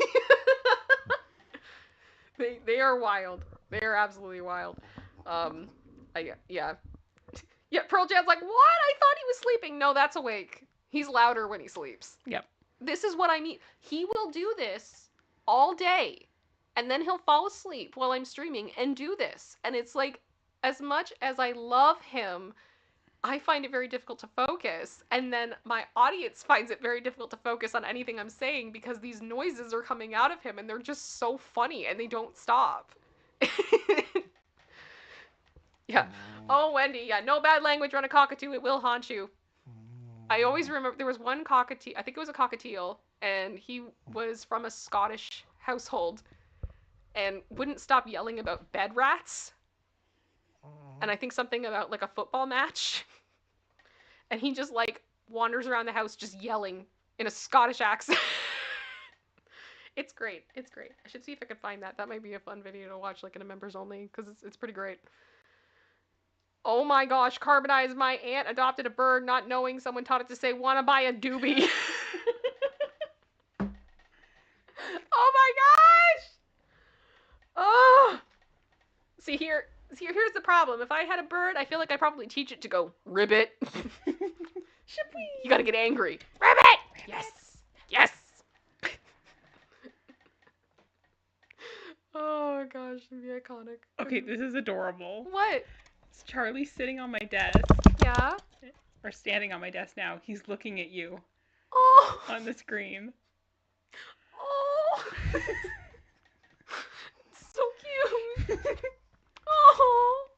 They are wild. They are absolutely wild. Yeah. Yeah, Pearl Jam's like, what? I thought he was sleeping. No, that's awake. He's louder when he sleeps. Yep. This is what I mean. He will do this all day, and then he'll fall asleep while I'm streaming and do this. And it's like, as much as I love him, I find it very difficult to focus. And then my audience finds it very difficult to focus on anything I'm saying because these noises are coming out of him and they're just so funny and they don't stop. Yeah. Oh, Wendy, yeah, no bad language around a cockatoo. It will haunt you. I always remember there was one cockatiel, I think it was a cockatiel, and he was from a Scottish household and wouldn't stop yelling about bed rats. And I think something about like a football match. And he just like wanders around the house just yelling in a Scottish accent. It's great. It's great. I should see if I can find that. That might be a fun video to watch like in a members only because it's pretty great. Oh my gosh, Carbonize, my aunt adopted a bird not knowing someone taught it to say, wanna buy a doobie. Oh my gosh! Oh! Here's the problem. If I had a bird, I feel like I'd probably teach it to go, ribbit. You gotta get angry. Ribbit! Yes! Yes! Oh gosh, it'd be iconic. Okay, this is adorable. What? It's Charlie sitting on my desk, Yeah? or standing on my desk now. He's looking at you Oh! on the screen. Oh! So cute! Oh!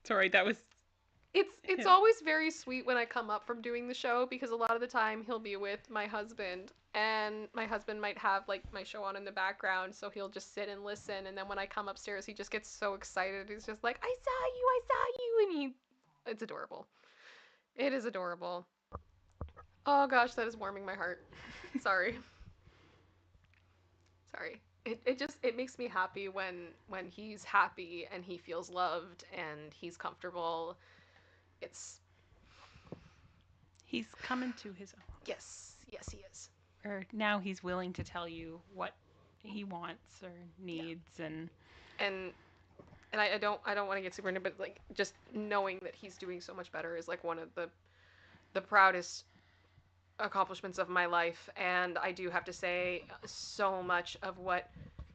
Sorry, that was... It's Yeah. always very sweet when I come up from doing the show because a lot of the time he'll be with my husband and my husband might have like my show on in the background, so he'll just sit and listen, and then when I come upstairs he just gets so excited. He's just like, I saw you, and it's adorable. It is adorable. Oh gosh, that is warming my heart. Sorry. Sorry. It makes me happy when he's happy and he feels loved and he's comfortable. It's He's coming to his own. yes, he is. Or now he's willing to tell you what he wants or needs, and I don't want to get super into, but like just knowing that he's doing so much better is like one of the proudest accomplishments of my life. And I do have to say, so much of what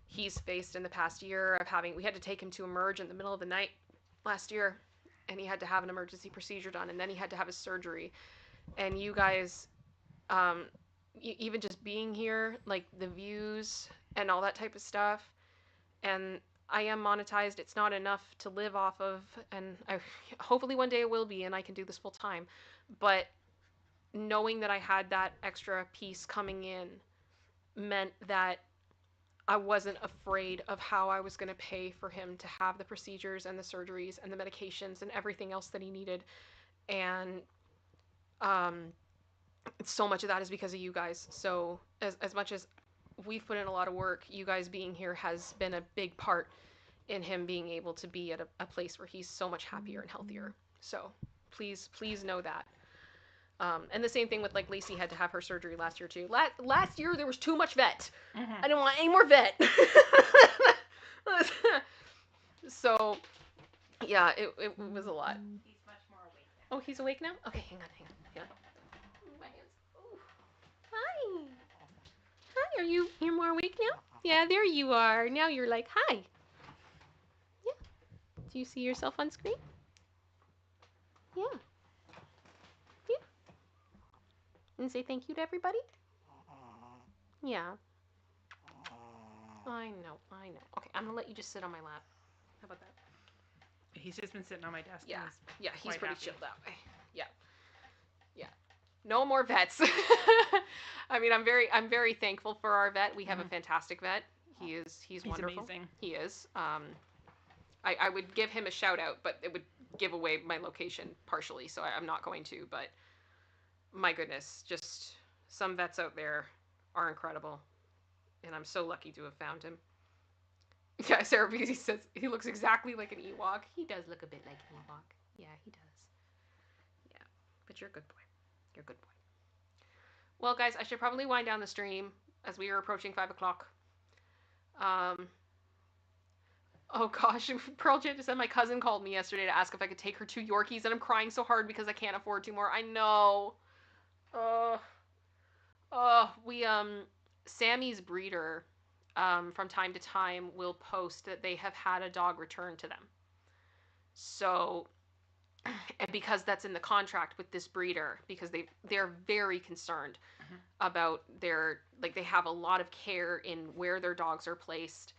he's faced in the past year of we had to take him to emerge in the middle of the night last year, and he had to have an emergency procedure done, and then he had to have his surgery. And you guys, even just being here, like the views and all that type of stuff, and I am monetized. It's not enough to live off of, and hopefully one day it will be, and I can do this full time. But knowing that I had that extra piece coming in meant that I wasn't afraid of how I was going to pay for him to have the procedures and the surgeries and the medications and everything else that he needed. And so much of that is because of you guys. So as much as we've put in a lot of work, you guys being here has been a big part in him being able to be at a place where he's so much happier and healthier. So please know that. And the same thing with like Lacey had to have her surgery last year too. Last year there was too much vet. Mhm. I didn't want any more vet. So yeah, it was a lot. He's much more awake now. Oh, he's awake now? Okay, hang on. My hands. Ooh. Hi. Hi, you're more awake now? Yeah, there you are. Now you're like, hi. Yeah. Do you see yourself on screen? Yeah. Yeah. And say thank you to everybody? Yeah. I know. Okay, I'm gonna let you just sit on my lap. How about that? He's just been sitting on my desk. Yeah. and Yeah, he's quite pretty happy. chilled that way. Yeah. No more vets. I mean, I'm very thankful for our vet. We have a fantastic vet. He's wonderful. Amazing. He is. I would give him a shout out, but it would give away my location partially, so I'm not going to. But my goodness, just some vets out there are incredible, and I'm so lucky to have found him. Yeah, Sarah Beasy says he looks exactly like an Ewok. He does look a bit like an Ewok. Yeah, he does. Yeah, but you're a good boy. You're a good boy. Well, guys, I should probably wind down the stream as we are approaching 5 o'clock. Oh gosh, Pearl Jam just said my cousin called me yesterday to ask if I could take her 2 Yorkies, and I'm crying so hard because I can't afford 2 more. I know. Uh, we Sammy's breeder, from time to time will post that they have had a dog returned to them. So, and because that's in the contract with this breeder, because they're very concerned about their, like, they have a lot of care in where their dogs are placed,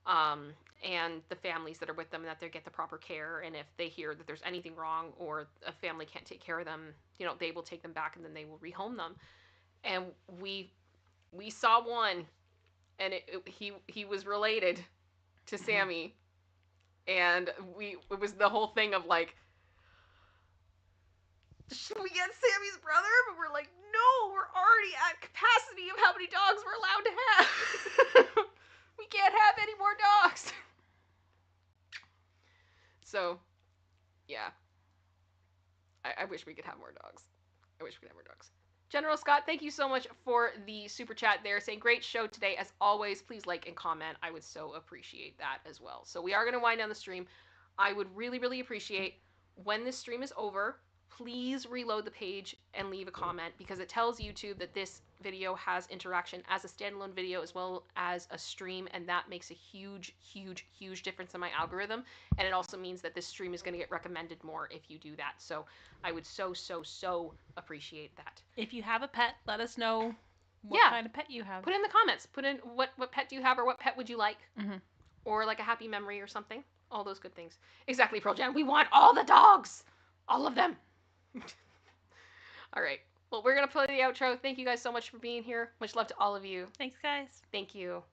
and the families that are with them, that they get the proper care. And if they hear that there's anything wrong or a family can't take care of them, they will take them back and then they will rehome them. And we saw one, and he was related to Sammy, and it was the whole thing of like, should we get Sammy's brother? But we're like, no, we're already at capacity of how many dogs we're allowed to have. We can't have any more dogs. So, yeah. I wish we could have more dogs. I wish we could have more dogs. General Scott, thank you so much for the super chat there, saying great show today. As always, please like and comment. I would so appreciate that as well. So we are going to wind down the stream. I would really, really appreciate, when this stream is over, please reload the page and leave a comment, because it tells YouTube that this video has interaction as a standalone video as well as a stream, and that makes a huge, huge, huge difference in my algorithm. And it also means that this stream is going to get recommended more if you do that. So I would so, so, so appreciate that. If you have a pet, let us know what kind of pet you have. Put in the comments. Put in what pet do you have, or what pet would you like, or like a happy memory or something. All those good things. Exactly, Pearl Jam. We want all the dogs, all of them. All right. Well, we're gonna play the outro. Thank you guys so much for being here. Much love to all of you. Thanks, guys. Thank you.